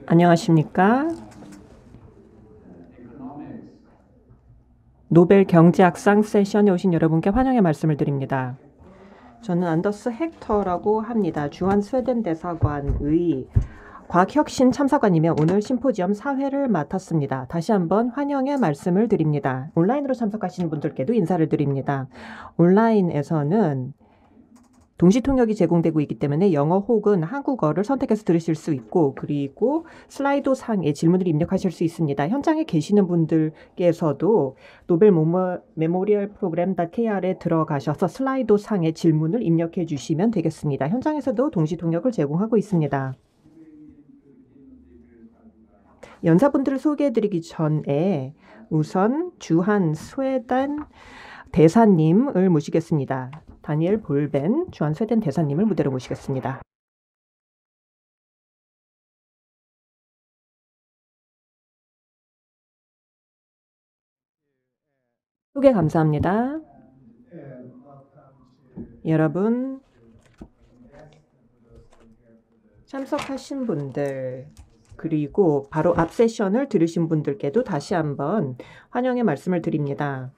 안녕하십니까? 노벨 경제학상 세션에 오신 여러분께 환영의 말씀을 드립니다. 저는 안더스 헥터라고 합니다. 주한 스웨덴 대사관의 과학혁신 참사관이며 오늘 심포지엄 사회를 맡았습니다. 다시 한번 환영의 말씀을 드립니다. 온라인으로 참석하시는 분들께도 인사를 드립니다. 온라인에서는 동시 통역이 제공되고 있기 때문에 영어 혹은 한국어를 선택해서 들으실 수 있고, 그리고 슬라이드 상에 질문을 입력하실 수 있습니다. 현장에 계시는 분들께서도 노벨 메모리얼 프로그램.kr에 들어가셔서 슬라이드 상에 질문을 입력해 주시면 되겠습니다. 현장에서도 동시 통역을 제공하고 있습니다. 연사분들을 소개해드리기 전에 우선 주한 스웨덴 대사님을 모시겠습니다. 다니엘 볼벤 주한 스웨덴 대사님을 무대로 모시겠습니다. 소개 감사합니다. 여러분, 참석하신 분들, 그리고 바로 앞 세션을 들으신 분들께도 다시 한번 환영의 말씀을 드립니다.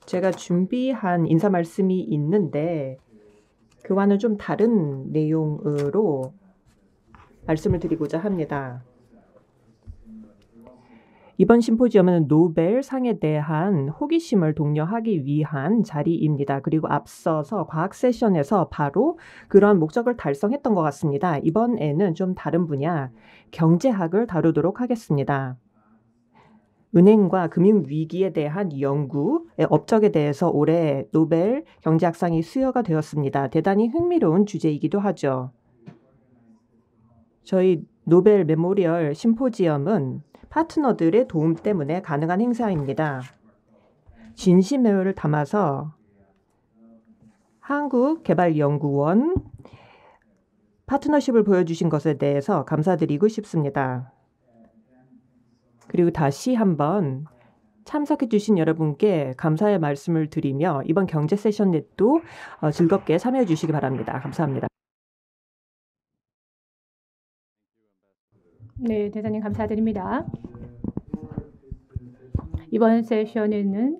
제가 준비한 인사 말씀이 있는데 그와는 좀 다른 내용으로 말씀을 드리고자 합니다. 이번 심포지엄은 노벨 상에 대한 호기심을 독려하기 위한 자리입니다. 그리고 앞서서 과학 세션에서 바로 그런 목적을 달성했던 것 같습니다. 이번에는 좀 다른 분야, 경제학을 다루도록 하겠습니다. 은행과 금융위기에 대한 연구의 업적에 대해서 올해 노벨 경제학상이 수여가 되었습니다. 대단히 흥미로운 주제이기도 하죠. 저희 노벨 메모리얼 심포지엄은 파트너들의 도움 때문에 가능한 행사입니다. 진심을 담아서 한국개발연구원 파트너십을 보여주신 것에 대해서 감사드리고 싶습니다. 그리고 다시 한번 참석해 주신 여러분께 감사의 말씀을 드리며 이번 경제 세션에도 즐겁게 참여해 주시기 바랍니다. 감사합니다. 네, 대사님 감사드립니다. 이번 세션에는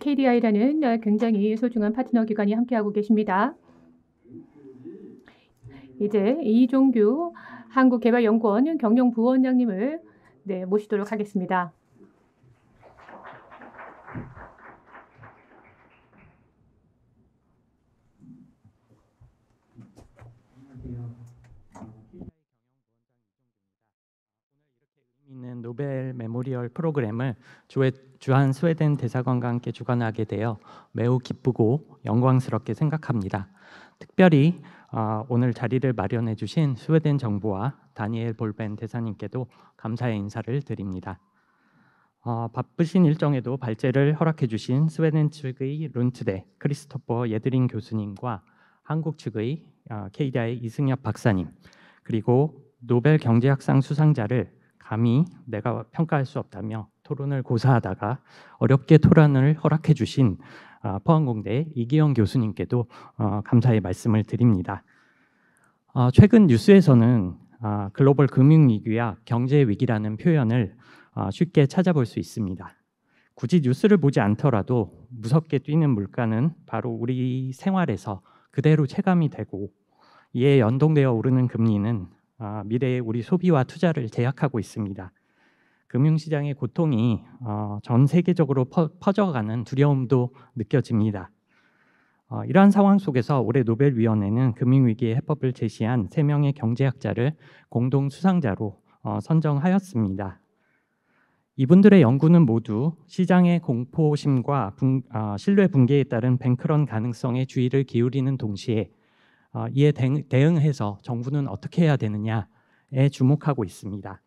KDI라는 굉장히 소중한 파트너 기관이 함께하고 계십니다. 이제 이종규 한국개발연구원 경영부원장님을 모시도록 하겠습니다. 있는 노벨 메모리얼 프로그램을 주한 스웨덴 대사관과 함께 주관하게 되어 매우 기쁘고 영광스럽게 생각합니다. 특별히 오늘 자리를 마련해 주신 스웨덴 정부와 다니엘 볼벤 대사님께도 감사의 인사를 드립니다. 바쁘신 일정에도 발제를 허락해 주신 스웨덴 측의 룬트대 크리스토퍼 예드링 교수님과 한국 측의 KDI 이승엽 박사님, 그리고 노벨 경제학상 수상자를 감히 내가 평가할 수 없다며 토론을 고사하다가 어렵게 토론을 허락해 주신 포항공대 이기영 교수님께도 감사의 말씀을 드립니다. 최근 뉴스에서는 글로벌 금융위기와 경제위기라는 표현을 쉽게 찾아볼 수 있습니다. 굳이 뉴스를 보지 않더라도 무섭게 뛰는 물가는 바로 우리 생활에서 그대로 체감이 되고, 이에 연동되어 오르는 금리는 미래의 우리 소비와 투자를 제약하고 있습니다. 금융시장의 고통이 전 세계적으로 퍼져가는 두려움도 느껴집니다. 이러한 상황 속에서 올해 노벨위원회는 금융위기의 해법을 제시한 3명의 경제학자를 공동 수상자로 선정하였습니다. 이분들의 연구는 모두 시장의 공포심과 신뢰 붕괴에 따른 뱅크런 가능성에 주의를 기울이는 동시에 이에 대응해서 정부는 어떻게 해야 되느냐에 주목하고 있습니다.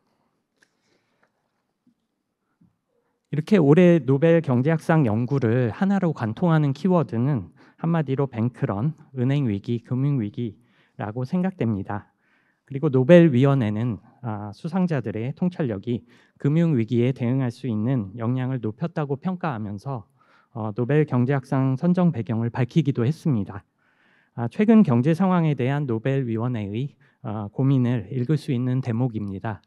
이렇게 올해 노벨 경제학상 연구를 하나로 관통하는 키워드는 한마디로 뱅크런, 은행 위기, 금융 위기라고 생각됩니다. 그리고 노벨위원회는 수상자들의 통찰력이 금융 위기에 대응할 수 있는 역량을 높였다고 평가하면서 노벨 경제학상 선정 배경을 밝히기도 했습니다. 최근 경제 상황에 대한 노벨위원회의 고민을 읽을 수 있는 대목입니다.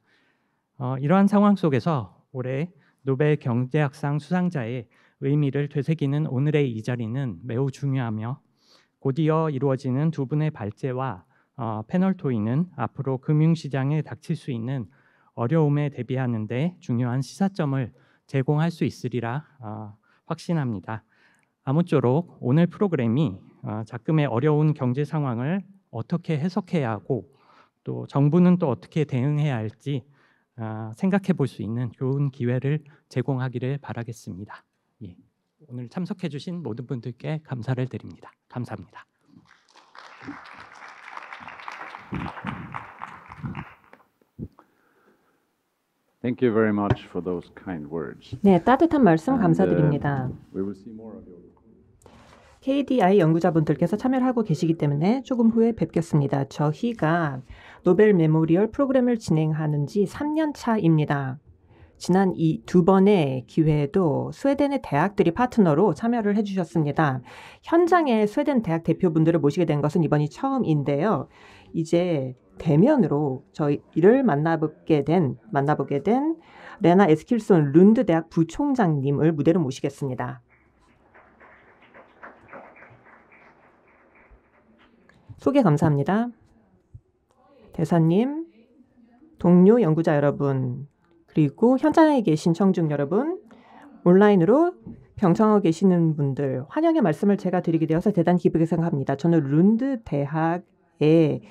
이러한 상황 속에서 올해 노벨 경제학상 수상자의 의미를 되새기는 오늘의 이 자리는 매우 중요하며 곧이어 이루어지는 두 분의 발제와 패널 토의는 앞으로 금융시장에 닥칠 수 있는 어려움에 대비하는 데 중요한 시사점을 제공할 수 있으리라 확신합니다. 아무쪼록 오늘 프로그램이 작금의 어려운 경제 상황을 어떻게 해석해야 하고 또 정부는 또 어떻게 대응해야 할지 생각해 볼 수 있는 좋은 기회를 제공하기를 바라겠습니다. 예, 오늘 참석해 주신 모든 분들께 감사를 드립니다. 감사합니다. Thank you very much for those kind words. 네, 따뜻한 말씀 And, 감사드립니다. We will see more of you. KDI 연구자분들께서 참여를 하고 계시기 때문에 조금 후에 뵙겠습니다. 저희가 노벨 메모리얼 프로그램을 진행하는 지 3년 차입니다. 지난 이 두 번의 기회에도 스웨덴의 대학들이 파트너로 참여를 해주셨습니다. 현장에 스웨덴 대학 대표분들을 모시게 된 것은 이번이 처음인데요. 이제 대면으로 저희를 만나보게 된 레나 에스킬손 룬드 대학 부총장님을 무대로 모시겠습니다. 소개 감사합니다. 대사님, 동료 연구자 여러분, 그리고 현장에 계신 청중 여러분, 온라인으로 경청하고 계시는 분들, 환영의 말씀을 제가 드리게 되어서 대단히 기쁘게 생각합니다. 저는 룬드 대학의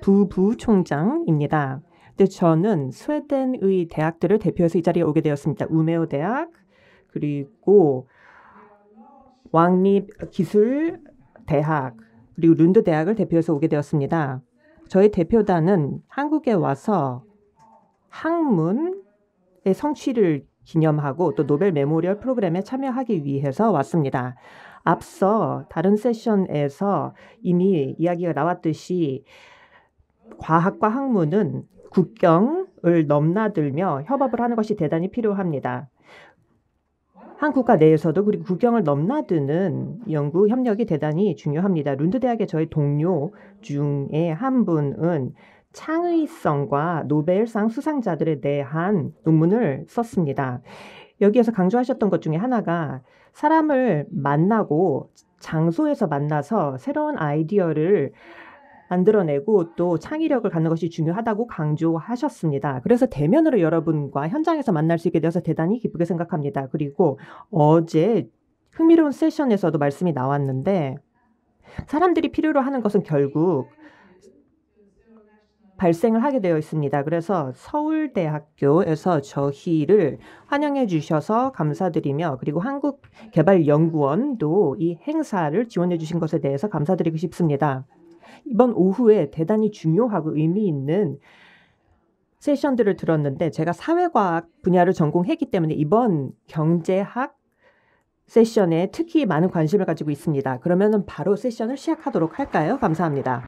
부부총장입니다. 근데 저는 스웨덴의 대학들을 대표해서 이 자리에 오게 되었습니다. 우메오 대학, 그리고 왕립 기술 대학, 그리고 룬드 대학을 대표해서 오게 되었습니다. 저희 대표단은 한국에 와서 학문의 성취를 기념하고 또 노벨 메모리얼 프로그램에 참여하기 위해서 왔습니다. 앞서 다른 세션에서 이미 이야기가 나왔듯이 과학과 학문은 국경을 넘나들며 협업을 하는 것이 대단히 필요합니다. 한국과 내에서도 그리고 국경을 넘나드는 연구 협력이 대단히 중요합니다. 룬드 대학의 저희 동료 중에 한 분은 창의성과 노벨상 수상자들에 대한 논문을 썼습니다. 여기에서 강조하셨던 것 중에 하나가 사람을 만나고 장소에서 만나서 새로운 아이디어를 만들어내고 또 창의력을 갖는 것이 중요하다고 강조하셨습니다. 그래서 대면으로 여러분과 현장에서 만날 수 있게 되어서 대단히 기쁘게 생각합니다. 그리고 어제 흥미로운 세션에서도 말씀이 나왔는데 사람들이 필요로 하는 것은 결국 발생을 하게 되어 있습니다. 그래서 서울대학교에서 저희를 환영해 주셔서 감사드리며 그리고 한국개발연구원도 이 행사를 지원해 주신 것에 대해서 감사드리고 싶습니다. 이번 오후에 대단히 중요하고 의미 있는 세션들을 들었는데 제가 사회과학 분야를 전공했기 때문에 이번 경제학 세션에 특히 많은 관심을 가지고 있습니다. 그러면 바로 세션을 시작하도록 할까요? 감사합니다.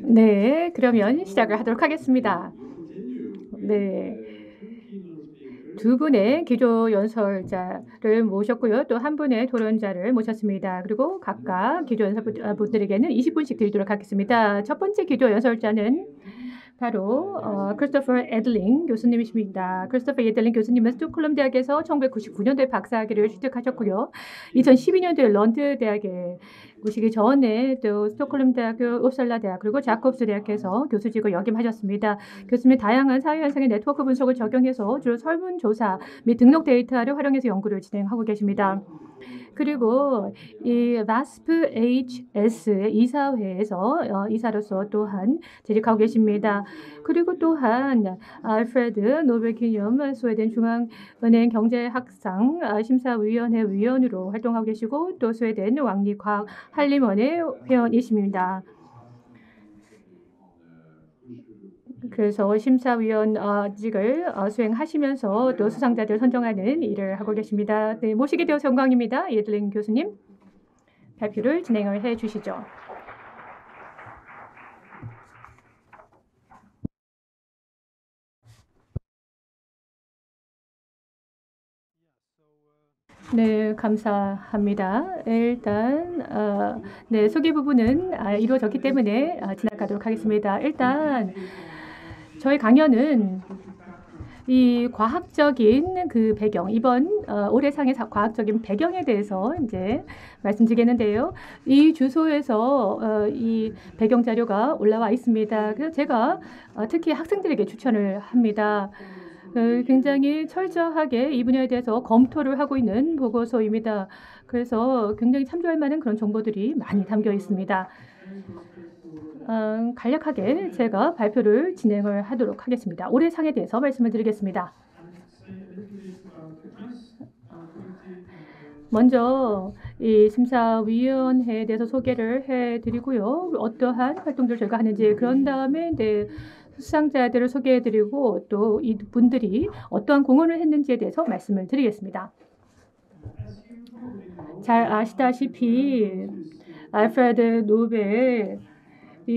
네, 그러면 시작을 하도록 하겠습니다. 네. 두 분의 기조 연설자를 모셨고요. 또 한 분의 토론자를 모셨습니다. 그리고 각각 기조 연설분들에게는 20분씩 드리도록 하겠습니다. 첫 번째 기조 연설자는 바로 크리스토퍼 에들링 교수님이십니다. 크리스토퍼 에들링 교수님은 스톡홀름 대학에서 1999년도에 박사학위를 취득하셨고요. 2012년도에 런드 대학에 오시기 전에 또 스톡홀름 대학교, 옵살라 대학 그리고 자콥스 대학에서 교수직을 역임하셨습니다. 교수님은 다양한 사회 현상의 네트워크 분석을 적용해서 주로 설문조사 및 등록 데이터를 활용해서 연구를 진행하고 계십니다. 그리고 이 VASP-HS 이사회에서 이사로서 또한 재직하고 계십니다. 그리고 또한 알프레드 노벨 기념 스웨덴 중앙은행 경제학상 심사위원회 위원으로 활동하고 계시고 또 스웨덴 왕립과학 한림원의 회원이십니다. 그래서 심사위원직을 수행하시면서 또 수상자들 선정하는 일을 하고 계십니다. 네, 모시게 되어서 영광입니다. 에들링 교수님 발표를 진행을 해 주시죠. 네, 감사합니다. 일단 네, 소개 부분은 이루어졌기 때문에 지나가도록 하겠습니다. 일단 저희 강연은 이 과학적인 그 배경, 이번 올해 상의 과학적인 배경에 대해서 이제 말씀드리겠는데요. 이 주소에서 이 배경 자료가 올라와 있습니다. 그래서 제가 특히 학생들에게 추천을 합니다. 굉장히 철저하게 이 분야에 대해서 검토를 하고 있는 보고서입니다. 그래서 굉장히 참조할 만한 그런 정보들이 많이 담겨 있습니다. 간략하게 제가 발표를 진행을 하도록 하겠습니다. 올해 상에 대해서 말씀을 드리겠습니다. 먼저 이 심사위원회에 대해서 소개를 해드리고요. 어떠한 활동들을 저희가 하는지, 그런 다음에 이제 수상자들을 소개해드리고 또 이 분들이 어떠한 공헌을 했는지에 대해서 말씀을 드리겠습니다. 잘 아시다시피 알프레드 노벨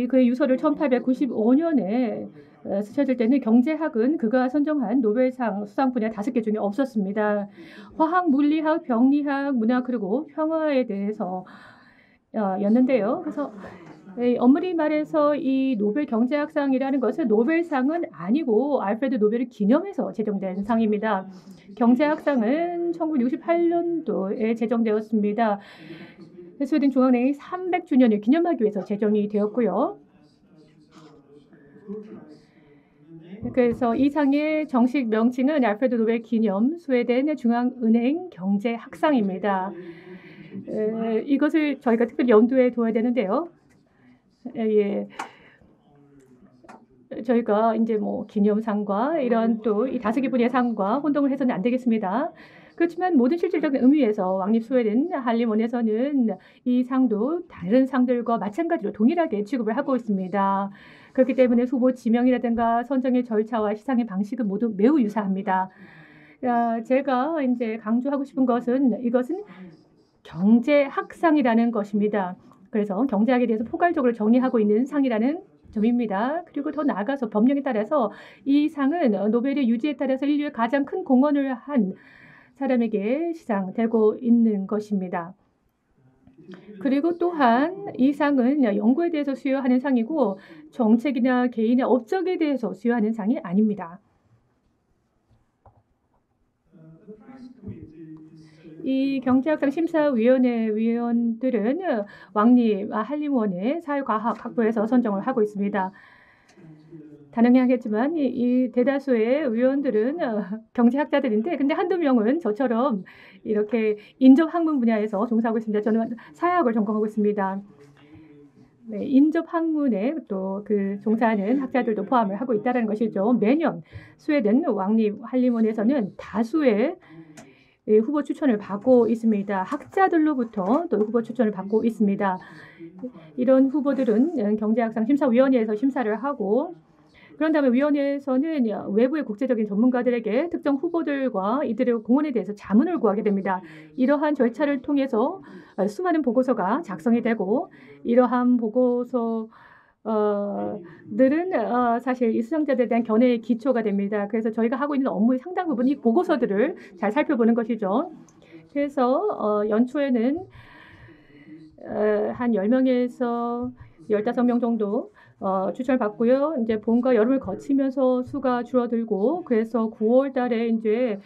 그의 유서를 1895년에 쓰셨을 때는 경제학은 그가 선정한 노벨상 수상 분야 5개 중에 없었습니다. 화학, 물리학, 병리학, 문학 그리고 평화에 대해서 였는데요. 그래서 엄밀히 말해서 이 노벨 경제학상이라는 것은 노벨상은 아니고 알프레드 노벨을 기념해서 제정된 상입니다. 경제학상은 1968년도에 제정되었습니다. 스웨덴 중앙은행이 300주년을 기념하기 위해서 제정이 되었고요. 그래서 이 상의 정식 명칭은 알프레드 노벨 기념 스웨덴 중앙은행 경제학상입니다. 이것을 저희가 특별히 염두에 둬야 되는데요. 예. 저희가 이제 뭐 기념상과 이런 또 이 5개 분야의 상과 혼동을 해서는 안 되겠습니다. 그렇지만 모든 실질적인 의미에서 왕립 스웨덴 할림원에서는 이 상도 다른 상들과 마찬가지로 동일하게 취급을 하고 있습니다. 그렇기 때문에 후보 지명이라든가 선정의 절차와 시상의 방식은 모두 매우 유사합니다. 제가 이제 강조하고 싶은 것은 이것은 경제학상이라는 것입니다. 그래서 경제학에 대해서 포괄적으로 정리하고 있는 상이라는 점입니다. 그리고 더 나아가서 법령에 따라서 이 상은 노벨의 유지에 따라서 인류의 가장 큰 공헌을 한 사람에게 시상되고 있는 것입니다. 그리고 또한 이 상은 연구에 대해서 수여하는 상이고 정책이나 개인의 업적에 대해서 수여하는 상이 아닙니다. 이 경제학상 심사위원회 위원들은 왕립 한림원의 사회과학학부에서 선정을 하고 있습니다. 단언히 하겠지만 이 대다수의 위원들은 경제학자들인데 근데 한두 명은 저처럼 이렇게 인접학문 분야에서 종사하고 있습니다. 저는 사회학을 전공하고 있습니다. 네, 인접학문에 또 그 종사하는 학자들도 포함을 하고 있다는 것이죠. 매년 스웨덴 왕립 한림원에서는 다수의 후보 추천을 받고 있습니다. 학자들로부터 또 후보 추천을 받고 있습니다. 이런 후보들은 경제학상 심사위원회에서 심사를 하고 그런 다음에 위원회에서는 외부의 국제적인 전문가들에게 특정 후보들과 이들의 공헌에 대해서 자문을 구하게 됩니다. 이러한 절차를 통해서 수많은 보고서가 작성이 되고 이러한 보고서 들은 사실 이 수상자들에 대한 견해의 기초가 됩니다. 그래서 저희가 하고 있는 업무의 상당 부분 이 보고서들을 잘 살펴보는 것이죠. 그래서 연초에는 한 10명에서 15명 정도 추천을 받고요. 이제 봄과 여름을 거치면서 수가 줄어들고 그래서 9월 달에 이제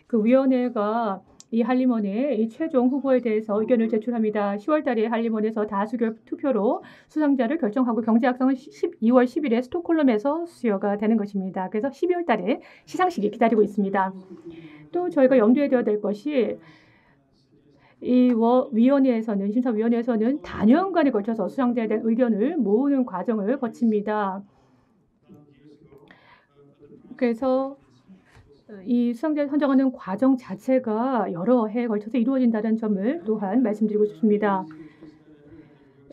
그 위원회가 이 한림원의 이 최종 후보에 대해서 의견을 제출합니다. 10월 달에 한림원에서 다수결 투표로 수상자를 결정하고 경제학상은 12월 10일에 스톡홀름에서 수여가 되는 것입니다. 그래서 12월 달에 시상식이 기다리고 있습니다. 또 저희가 염두에 둬야 될 것이 이 위원회에서는 심사위원회에서는 단연간에 걸쳐서 수상자에 대한 의견을 모으는 과정을 거칩니다. 그래서 이 수상자를 선정하는 과정 자체가 여러 해에 걸쳐서 이루어진다는 점을 또한 말씀드리고 싶습니다.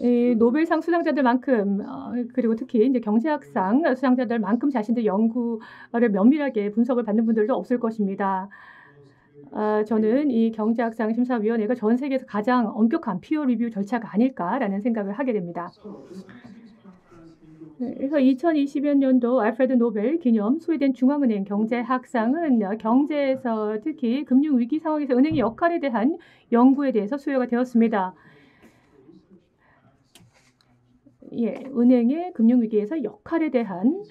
이 노벨상 수상자들만큼 그리고 특히 이제 경제학상 수상자들만큼 자신들 연구를 면밀하게 분석을 받는 분들도 없을 것입니다. 저는 이 경제학상 심사위원회가 전 세계에서 가장 엄격한 피어 리뷰 절차가 아닐까라는 생각을 하게 됩니다. 그래서 2020년도 알프레드 노벨 기념 스웨덴 중앙은행 경제학상은 경제에서 특히 금융 위기 상황에서 은행의 역할에 대한 연구에 대해서 수여가 되었습니다. 예, 은행의 금융위기에서 역할에 대한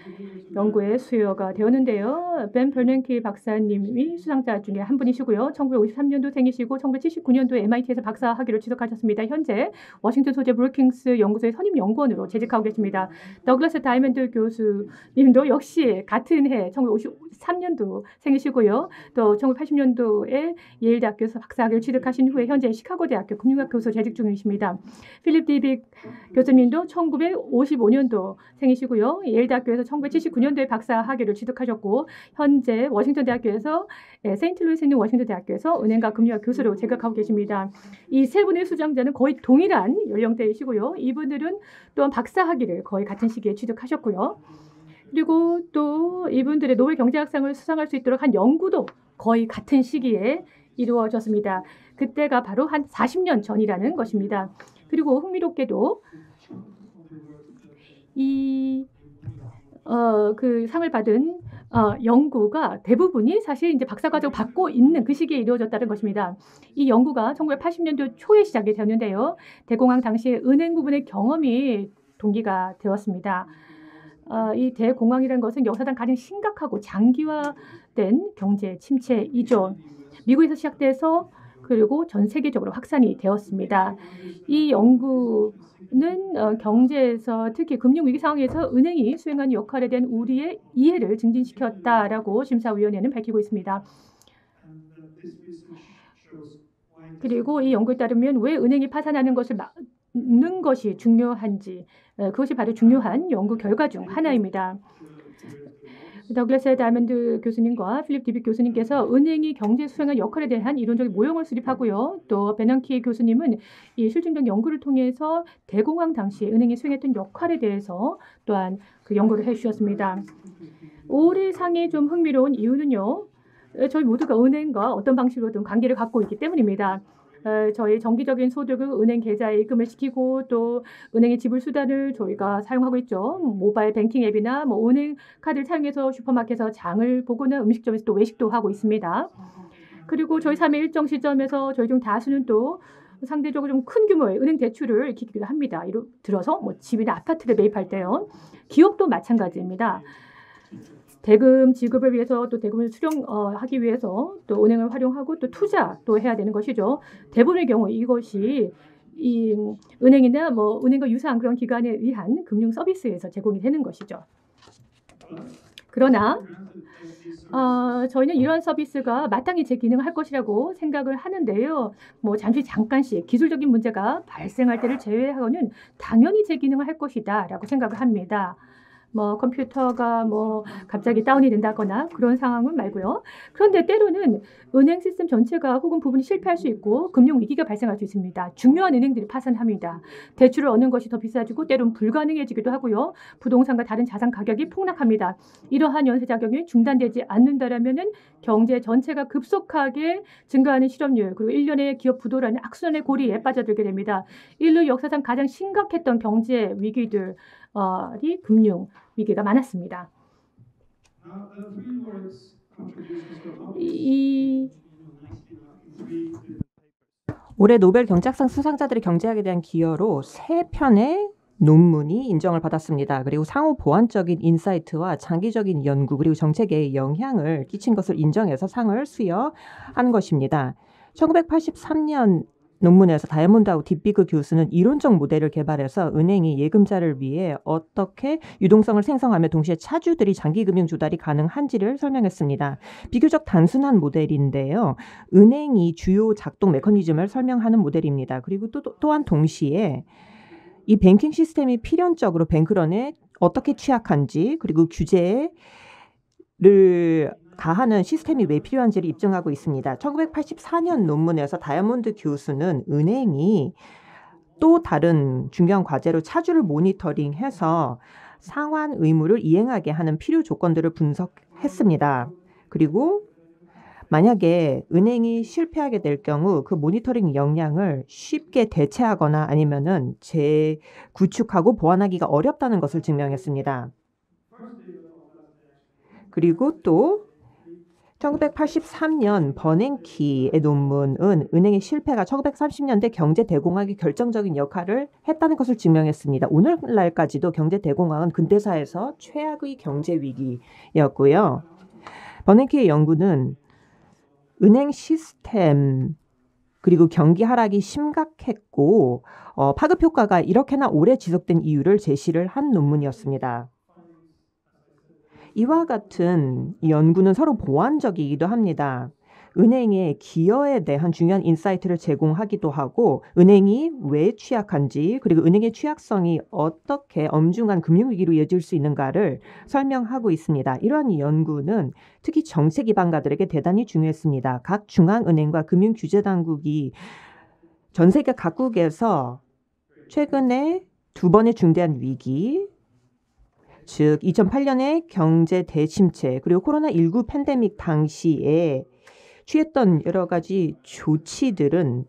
연구에 수여가 되었는데요. 벤 버냉키 박사님이 수상자 중에 한 분이시고요. 1953년도 생이시고 1979년도에 MIT에서 박사 학위를 취득하셨습니다. 현재 워싱턴 소재 브루킹스 연구소의 선임 연구원으로 재직하고 계십니다. 더글라스 다이먼드 교수님도 역시 같은 해 1953년도 생이시고요. 또 1980년도에 예일 대학교에서 박사 학위를 취득하신 후에 현재 시카고 대학교 금융학 교수 재직 중이십니다. 필립 디빅 교수님도 1955년도 생이시고요. 예일대학교에서 1979년도에 박사 학위를 취득하셨고 현재 워싱턴 대학교에서 세인트루이스 있는 워싱턴 대학교에서 은행과 금융학 교수로 재직하고 계십니다. 이 세 분의 수장자는 거의 동일한 연령대이시고요. 이분들은 또한 박사 학위를 거의 같은 시기에 취득하셨고요. 그리고 또 이분들의 노벨 경제학상을 수상할 수 있도록 한 연구도 거의 같은 시기에 이루어졌습니다. 그때가 바로 한 40년 전이라는 것입니다. 그리고 흥미롭게도 그 상을 받은 연구가 대부분이 사실 이제 박사과정 받고 있는 그 시기에 이루어졌다는 것입니다. 이 연구가 1980년도 초에 시작이 되었는데요. 대공황 당시에 은행 부분의 경험이 동기가 되었습니다. 이 대공황이라는 것은 역사상 가장 심각하고 장기화된 경제 침체이죠. 미국에서 시작돼서 그리고 전 세계적으로 확산이 되었습니다. 이 연구는 경제에서 특히 금융위기 상황에서 은행이 수행하는 역할에 대한 우리의 이해를 증진시켰다라고 심사위원회는 밝히고 있습니다. 그리고 이 연구에 따르면 왜 은행이 파산하는 것을 막는 것이 중요한지 그것이 바로 중요한 연구 결과 중 하나입니다. 더글라스 다이먼드 교수님과 필립 디빅 교수님께서 은행이 경제 수행한 역할에 대한 이론적인 모형을 수립하고요. 또 베넌키 교수님은 이 실증적 연구를 통해서 대공황 당시 은행이 수행했던 역할에 대해서 또한 그 연구를 해주셨습니다. 올해 상이 좀 흥미로운 이유는요. 저희 모두가 은행과 어떤 방식으로든 관계를 갖고 있기 때문입니다. 저희 정기적인 소득을 은행 계좌에 입금을 시키고 또 은행의 지불 수단을 저희가 사용하고 있죠. 모바일 뱅킹 앱이나 은행 카드를 사용해서 슈퍼마켓에서 장을 보거나 음식점에서 또 외식도 하고 있습니다. 그리고 저희 삶의 일정 시점에서 저희 중 다수는 또 상대적으로 좀 큰 규모의 은행 대출을 익히기도 합니다. 예를 들어서 집이나 아파트를 매입할 때요. 기업도 마찬가지입니다. 대금 지급을 위해서 또 대금을 수령하기 위해서 또 은행을 활용하고 또 투자도 해야 되는 것이죠. 대부분의 경우 이것이 이 은행이나 은행과 유사한 그런 기관에 의한 금융 서비스에서 제공이 되는 것이죠. 그러나 저희는 이러한 서비스가 마땅히 제 기능을 할 것이라고 생각을 하는데요. 잠깐씩 기술적인 문제가 발생할 때를 제외하고는 당연히 제 기능을 할 것이다라고 생각을 합니다. 컴퓨터가 갑자기 다운이 된다거나 그런 상황은 말고요. 그런데 때로는 은행 시스템 전체가 혹은 부분이 실패할 수 있고 금융 위기가 발생할 수 있습니다. 중요한 은행들이 파산합니다. 대출을 얻는 것이 더 비싸지고 때로는 불가능해지기도 하고요. 부동산과 다른 자산 가격이 폭락합니다. 이러한 연쇄작용이 중단되지 않는다라면은 경제 전체가 급속하게 증가하는 실업률 그리고 일련의 기업 부도라는 악순환의 고리에 빠져들게 됩니다. 인류 역사상 가장 심각했던 경제 위기들이 금융 위기가 많았습니다. 올해 노벨 경제학상 수상자들의 경제학에 대한 기여로 3편의 논문이 인정을 받았습니다. 그리고 상호 보완적인 인사이트와 장기적인 연구 그리고 정책에 영향을 끼친 것을 인정해서 상을 수여한 것입니다. 1983년 논문에서 다이아몬드하고 딥비그 교수는 이론적 모델을 개발해서 은행이 예금자를 위해 어떻게 유동성을 생성하며 동시에 차주들이 장기금융 조달이 가능한지를 설명했습니다. 비교적 단순한 모델인데요. 은행이 주요 작동 메커니즘을 설명하는 모델입니다. 그리고 또한 동시에 이 뱅킹 시스템이 필연적으로 뱅크런에 어떻게 취약한지 그리고 규제를 가하는 시스템이 왜 필요한지를 입증하고 있습니다. 1984년 논문에서 다이아몬드 교수는 은행이 또 다른 중요한 과제로 차주를 모니터링해서 상환 의무를 이행하게 하는 필요 조건들을 분석했습니다. 그리고 만약에 은행이 실패하게 될 경우 그 모니터링 역량을 쉽게 대체하거나 아니면은 재구축하고 보완하기가 어렵다는 것을 증명했습니다. 그리고 또 1983년 버냉키의 논문은 은행의 실패가 1930년대 경제 대공황의 결정적인 역할을 했다는 것을 증명했습니다. 오늘날까지도 경제 대공황은 근대사에서 최악의 경제 위기였고요. 버냉키의 연구는 은행 시스템 그리고 경기 하락이 심각했고 파급 효과가 이렇게나 오래 지속된 이유를 제시를 한 논문이었습니다. 이와 같은 연구는 서로 보완적이기도 합니다. 은행의 기여에 대한 중요한 인사이트를 제공하기도 하고 은행이 왜 취약한지 그리고 은행의 취약성이 어떻게 엄중한 금융위기로 이어질 수 있는가를 설명하고 있습니다. 이러한 연구는 특히 정책 기반가들에게 대단히 중요했습니다. 각 중앙은행과 금융규제당국이 전 세계 각국에서 최근에 두 번의 중대한 위기 즉 2008년의 경제 대침체 그리고 코로나19 팬데믹 당시에 취했던 여러 가지 조치들은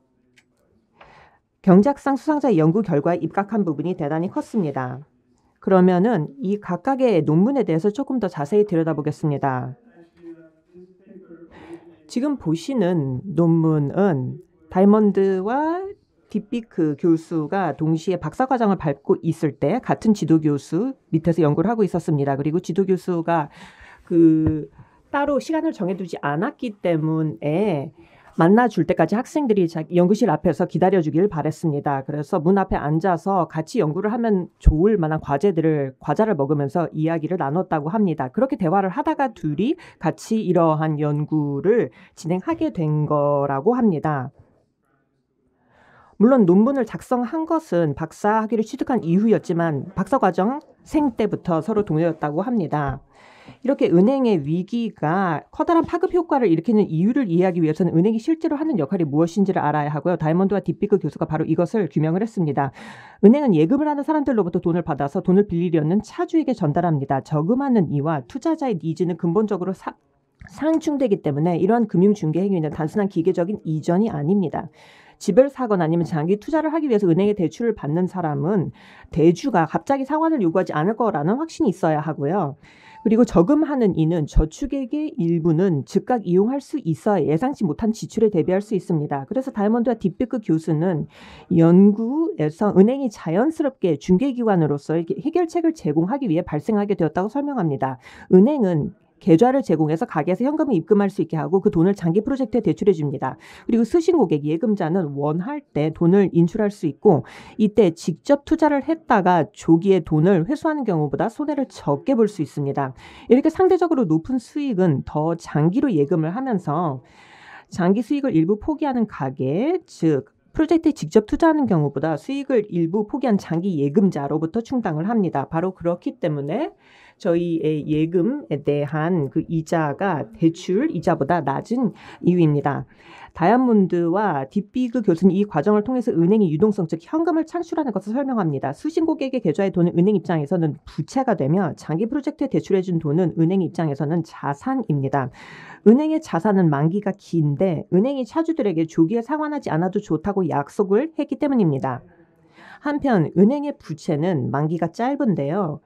경제학상 수상자의 연구 결과에 입각한 부분이 대단히 컸습니다. 그러면은 이 각각의 논문에 대해서 조금 더 자세히 들여다보겠습니다. 지금 보시는 논문은 다이먼드와 딥비크 교수가 동시에 박사과정을 밟고 있을 때 같은 지도교수 밑에서 연구를 하고 있었습니다. 그리고 지도교수가 따로 시간을 정해두지 않았기 때문에 만나줄 때까지 학생들이 연구실 앞에서 기다려주길 바랬습니다. 그래서 문 앞에 앉아서 같이 연구를 하면 좋을 만한 과자를 먹으면서 이야기를 나눴다고 합니다. 그렇게 대화를 하다가 둘이 같이 이러한 연구를 진행하게 된 거라고 합니다. 물론 논문을 작성한 것은 박사 학위를 취득한 이후였지만 박사과정생 때부터 서로 동료였다고 합니다. 이렇게 은행의 위기가 커다란 파급 효과를 일으키는 이유를 이해하기 위해서는 은행이 실제로 하는 역할이 무엇인지를 알아야 하고요. 다이먼드와 딥비크 교수가 바로 이것을 규명을 했습니다. 은행은 예금을 하는 사람들로부터 돈을 받아서 돈을 빌리려는 차주에게 전달합니다. 저금하는 이와 투자자의 니즈는 근본적으로 상충되기 때문에 이러한 금융중개 행위는 단순한 기계적인 이전이 아닙니다. 집을 사거나 아니면 장기 투자를 하기 위해서 은행의 대출을 받는 사람은 대주가 갑자기 상환을 요구하지 않을 거라는 확신이 있어야 하고요. 그리고 저금하는 이는 저축액의 일부는 즉각 이용할 수 있어야 예상치 못한 지출에 대비할 수 있습니다. 그래서 다이먼드와 딥비크 교수는 연구에서 은행이 자연스럽게 중개기관으로서 해결책을 제공하기 위해 발생하게 되었다고 설명합니다. 은행은 계좌를 제공해서 가게에서 현금을 입금할 수 있게 하고 그 돈을 장기 프로젝트에 대출해 줍니다. 그리고 수신 고객, 예금자는 원할 때 돈을 인출할 수 있고 이때 직접 투자를 했다가 조기에 돈을 회수하는 경우보다 손해를 적게 볼 수 있습니다. 이렇게 상대적으로 높은 수익은 더 장기로 예금을 하면서 장기 수익을 일부 포기하는 가계, 즉 프로젝트에 직접 투자하는 경우보다 수익을 일부 포기한 장기 예금자로부터 충당을 합니다. 바로 그렇기 때문에 저희의 예금에 대한 그 이자가 대출 이자보다 낮은 이유입니다. 다이아몬드와 딥비크 교수는 이 과정을 통해서 은행이 유동성, 즉 현금을 창출하는 것을 설명합니다. 수신 고객의 계좌에 돈은 은행 입장에서는 부채가 되며 장기 프로젝트에 대출해준 돈은 은행 입장에서는 자산입니다. 은행의 자산은 만기가 긴데 은행이 차주들에게 조기에 상환하지 않아도 좋다고 약속을 했기 때문입니다. 한편 은행의 부채는 만기가 짧은데요.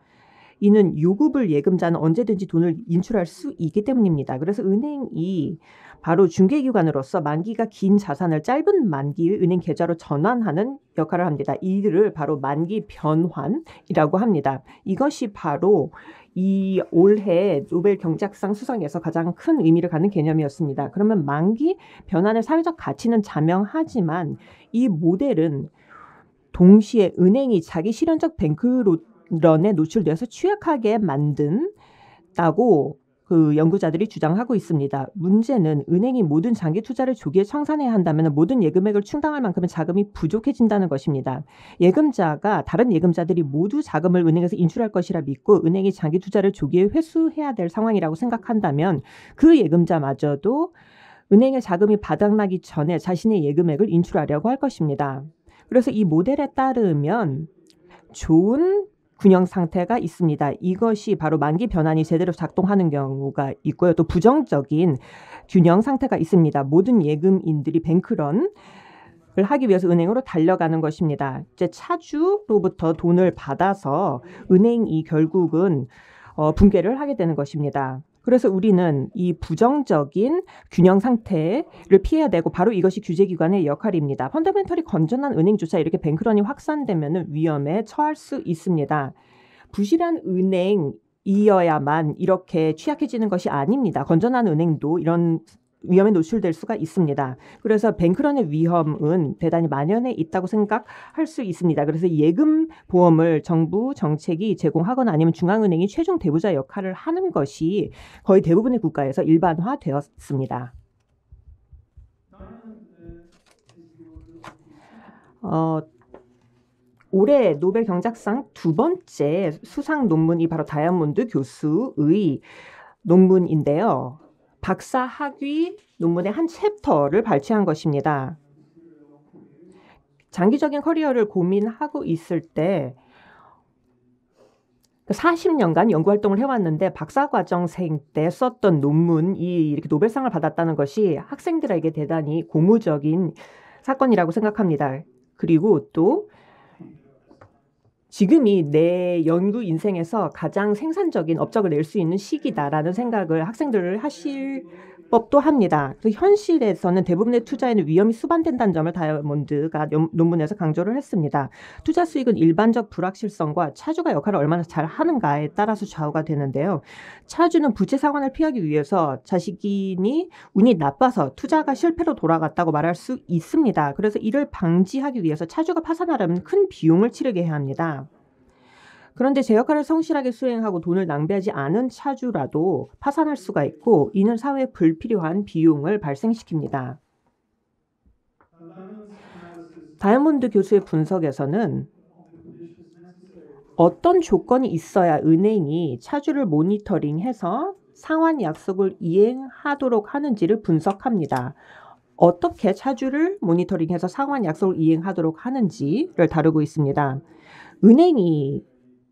이는 요구불 예금자는 언제든지 돈을 인출할 수 있기 때문입니다. 그래서 은행이 바로 중개기관으로서 만기가 긴 자산을 짧은 만기의 은행 계좌로 전환하는 역할을 합니다. 이를 바로 만기 변환이라고 합니다. 이것이 바로 이 올해 노벨 경제학상 수상에서 가장 큰 의미를 갖는 개념이었습니다. 그러면 만기 변환의 사회적 가치는 자명하지만 이 모델은 동시에 은행이 자기 실현적 뱅크런에 노출되어서 취약하게 만든다고 그 연구자들이 주장하고 있습니다. 문제는 은행이 모든 장기 투자를 조기에 청산해야 한다면 모든 예금액을 충당할 만큼의 자금이 부족해진다는 것입니다. 예금자가 다른 예금자들이 모두 자금을 은행에서 인출할 것이라 믿고 은행이 장기 투자를 조기에 회수해야 될 상황이라고 생각한다면 그 예금자마저도 은행의 자금이 바닥나기 전에 자신의 예금액을 인출하려고 할 것입니다. 그래서 이 모델에 따르면 좋은 균형 상태가 있습니다. 이것이 바로 만기 변환이 제대로 작동하는 경우가 있고요. 또 부정적인 균형 상태가 있습니다. 모든 예금인들이 뱅크런을 하기 위해서 은행으로 달려가는 것입니다. 이제 차주로부터 돈을 받아서 은행이 결국은 붕괴를 하게 되는 것입니다. 그래서 우리는 이 부정적인 균형 상태를 피해야 되고 바로 이것이 규제기관의 역할입니다. 펀더멘털이 건전한 은행조차 이렇게 뱅크런이 확산되면 위험에 처할 수 있습니다. 부실한 은행이어야만 이렇게 취약해지는 것이 아닙니다. 건전한 은행도 이런 위험에 노출될 수가 있습니다. 그래서 뱅크런의 위험은 대단히 만연해 있다고 생각할 수 있습니다. 그래서 예금 보험을 정부 정책이 제공하거나 아니면 중앙은행이 최종 대부자 역할을 하는 것이 거의 대부분의 국가에서 일반화되었습니다. 올해 노벨 경제학상 두 번째 수상 논문이 바로 다이아몬드 교수의 논문인데요. 박사 학위 논문의 한 챕터를 발췌한 것입니다. 장기적인 커리어를 고민하고 있을 때 40년간 연구활동을 해왔는데 박사과정생 때 썼던 논문이 이렇게 노벨상을 받았다는 것이 학생들에게 대단히 고무적인 사건이라고 생각합니다. 그리고 또 지금이 내 연구 인생에서 가장 생산적인 업적을 낼 수 있는 시기다라는 생각을 학생들을 하실 법도 합니다. 그래서 현실에서는 대부분의 투자에는 위험이 수반된다는 점을 다이아몬드가 논문에서 강조를 했습니다. 투자 수익은 일반적 불확실성과 차주가 역할을 얼마나 잘 하는가에 따라서 좌우가 되는데요. 차주는 부채 상환을 피하기 위해서 자신이 운이 나빠서 투자가 실패로 돌아갔다고 말할 수 있습니다. 그래서 이를 방지하기 위해서 차주가 파산하려면 큰 비용을 치르게 해야 합니다. 그런데 제 역할을 성실하게 수행하고 돈을 낭비하지 않은 차주라도 파산할 수가 있고 이는 사회에 불필요한 비용을 발생시킵니다. 다이아몬드 교수의 분석에서는 어떤 조건이 있어야 은행이 차주를 모니터링해서 상환 약속을 이행하도록 하는지를 분석합니다. 어떻게 차주를 모니터링해서 상환 약속을 이행하도록 하는지를 다루고 있습니다. 은행이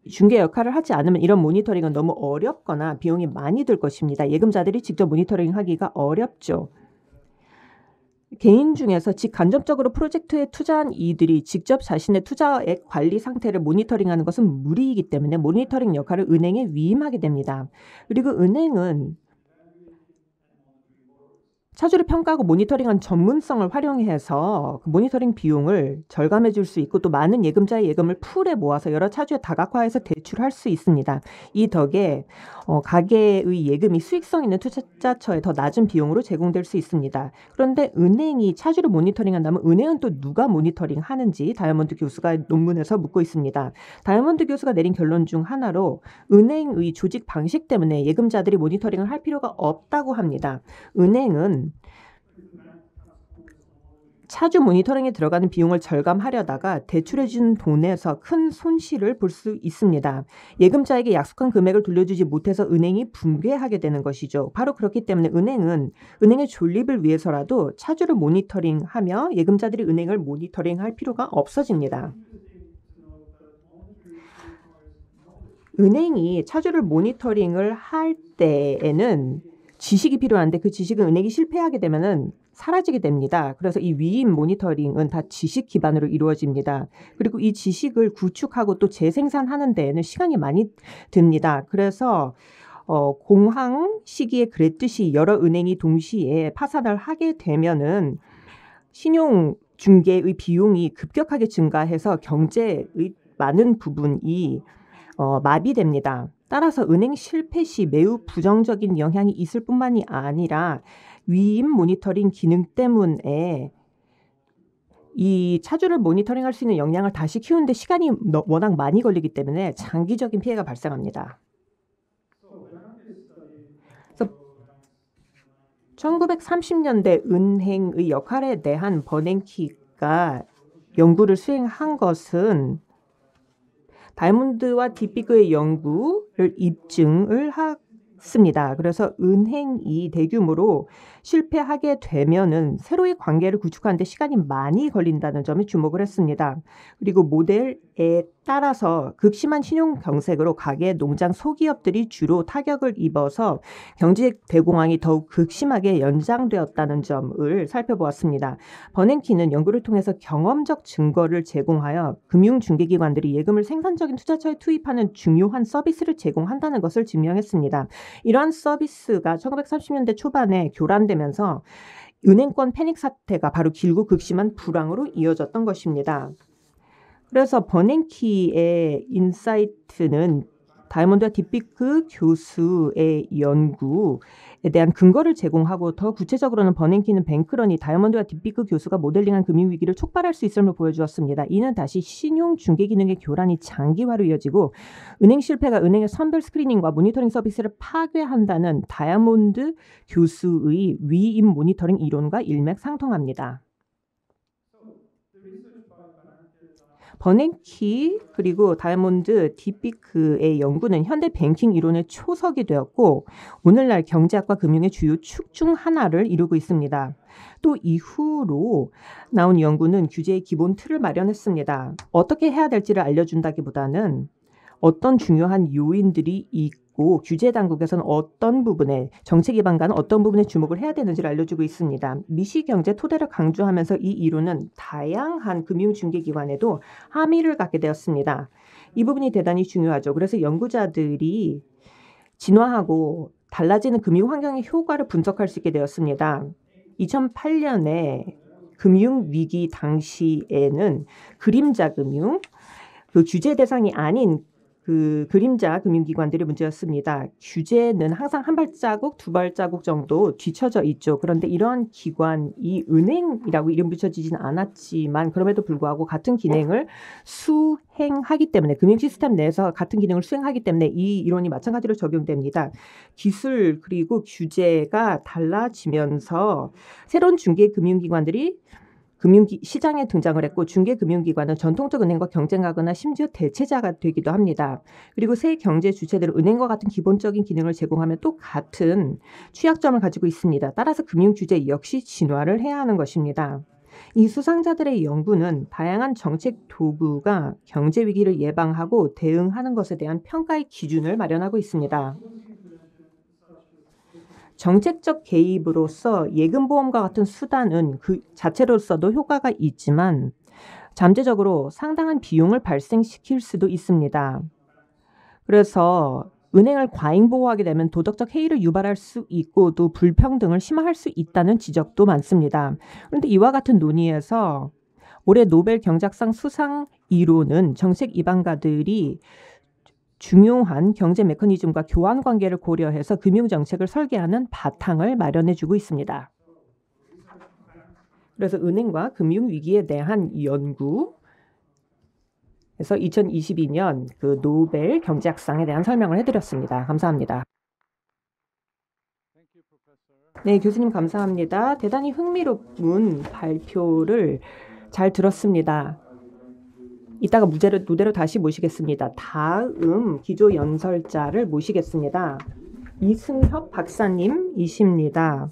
중개 역할을 하지 않으면 이런 모니터링은 너무 어렵거나 비용이 많이 들 것입니다. 예금자들이 직접 모니터링하기가 어렵죠. 개인 중에서 직간접적으로 프로젝트에 투자한 이들이 직접 자신의 투자액 관리 상태를 모니터링하는 것은 무리이기 때문에 모니터링 역할을 은행에 위임하게 됩니다. 그리고 은행은 차주를 평가하고 모니터링한 전문성을 활용해서 그 모니터링 비용을 절감해 줄 수 있고 또 많은 예금자의 예금을 풀에 모아서 여러 차주에 다각화해서 대출할 수 있습니다. 이 덕에 가계의 예금이 수익성 있는 투자처에 더 낮은 비용으로 제공될 수 있습니다. 그런데 은행이 차주를 모니터링한다면 은행은 또 누가 모니터링하는지 다이아몬드 교수가 논문에서 묻고 있습니다. 다이아몬드 교수가 내린 결론 중 하나로 은행의 조직 방식 때문에 예금자들이 모니터링을 할 필요가 없다고 합니다. 은행은 차주 모니터링에 들어가는 비용을 절감하려다가 대출해준 돈에서 큰 손실을 볼 수 있습니다. 예금자에게 약속한 금액을 돌려주지 못해서 은행이 붕괴하게 되는 것이죠. 바로 그렇기 때문에 은행은 은행의 존립을 위해서라도 차주를 모니터링하며 예금자들이 은행을 모니터링할 필요가 없어집니다. 은행이 차주를 모니터링을 할 때에는 지식이 필요한데 그 지식은 은행이 실패하게 되면은 사라지게 됩니다. 그래서 이 위임 모니터링은 다 지식 기반으로 이루어집니다. 그리고 이 지식을 구축하고 또 재생산하는 데에는 시간이 많이 듭니다. 그래서 공황 시기에 그랬듯이 여러 은행이 동시에 파산을 하게 되면은 신용 중개의 비용이 급격하게 증가해서 경제의 많은 부분이 마비됩니다. 따라서 은행 실패 시 매우 부정적인 영향이 있을 뿐만이 아니라 위임 모니터링 기능 때문에 이 차주를 모니터링할 수 있는 역량을 다시 키우는데 시간이 워낙 많이 걸리기 때문에 장기적인 피해가 발생합니다. 그래서 1930년대 은행의 역할에 대한 버냉키가 연구를 수행한 것은 다이아몬드와 딥비그의 연구를 입증을 했습니다. 그래서 은행이 대규모로 실패하게 되면은 새로의 관계를 구축하는데 시간이 많이 걸린다는 점에 주목을 했습니다. 그리고 모델에 따라서 극심한 신용 경색으로 가계, 농장, 소기업들이 주로 타격을 입어서 경제 대공황이 더욱 극심하게 연장되었다는 점을 살펴보았습니다. 버냉키는 연구를 통해서 경험적 증거를 제공하여 금융중개기관들이 예금을 생산적인 투자처에 투입하는 중요한 서비스를 제공한다는 것을 증명했습니다. 이러한 서비스가 1930년대 초반에 교란되면서 은행권 패닉 사태가 바로 길고 극심한 불황으로 이어졌던 것입니다. 그래서 버냉키의 인사이트는 다이아몬드와 딥비크 교수의 연구에 대한 근거를 제공하고 더 구체적으로는 버냉키는 뱅크런이 다이아몬드와 딥비크 교수가 모델링한 금융위기를 촉발할 수 있음을 보여주었습니다. 이는 다시 신용 중개 기능의 교란이 장기화로 이어지고 은행 실패가 은행의 선별 스크리닝과 모니터링 서비스를 파괴한다는 다이아몬드 교수의 위임 모니터링 이론과 일맥상통합니다. 버냉키 그리고 다이아몬드 딥비크의 연구는 현대 뱅킹 이론의 초석이 되었고 오늘날 경제학과 금융의 주요 축 중 하나를 이루고 있습니다. 또 이후로 나온 연구는 규제의 기본 틀을 마련했습니다. 어떻게 해야 될지를 알려준다기보다는 어떤 중요한 요인들이 있고 규제 당국에서는 어떤 부분에 정책 기반과는 어떤 부분에 주목을 해야 되는지를 알려주고 있습니다. 미시경제 토대를 강조하면서 이 이론은 다양한 금융중개기관에도 함의를 갖게 되었습니다. 이 부분이 대단히 중요하죠. 그래서 연구자들이 진화하고 달라지는 금융환경의 효과를 분석할 수 있게 되었습니다. 2008년에 금융위기 당시에는 그림자 금융, 그 규제 대상이 아닌 그 그림자 금융기관들이 문제였습니다. 규제는 항상 한 발자국, 두 발자국 정도 뒤쳐져 있죠. 그런데 이러한 기관이 은행이라고 이름 붙여지진 않았지만 그럼에도 불구하고 같은 기능을 수행하기 때문에 금융 시스템 내에서 같은 기능을 수행하기 때문에 이 이론이 마찬가지로 적용됩니다. 기술 그리고 규제가 달라지면서 새로운 중개 금융기관들이 시장에 등장을 했고 중개금융기관은 전통적 은행과 경쟁하거나 심지어 대체자가 되기도 합니다. 그리고 새 경제 주체들은 은행과 같은 기본적인 기능을 제공하면 또 같은 취약점을 가지고 있습니다. 따라서 금융규제 역시 진화를 해야 하는 것입니다. 이 수상자들의 연구는 다양한 정책 도구가 경제 위기를 예방하고 대응하는 것에 대한 평가의 기준을 마련하고 있습니다. 정책적 개입으로서 예금보험과 같은 수단은 그 자체로서도 효과가 있지만 잠재적으로 상당한 비용을 발생시킬 수도 있습니다. 그래서 은행을 과잉보호하게 되면 도덕적 해이를 유발할 수 있고 또 불평등을 심화할 수 있다는 지적도 많습니다. 그런데 이와 같은 논의에서 올해 노벨 경제학상 수상 이론은 정책 입안가들이 중요한 경제 메커니즘과 교환 관계를 고려해서 금융 정책을 설계하는 바탕을 마련해 주고 있습니다. 그래서 은행과 금융 위기에 대한 연구에서 2022년 그 노벨 경제학상에 대한 설명을 해드렸습니다. 감사합니다. 네, 교수님 감사합니다. 대단히 흥미로운 발표를 잘 들었습니다. 이따가 무대로 다시 모시겠습니다. 다음 기조 연설자를 모시겠습니다. 이승협 박사님이십니다.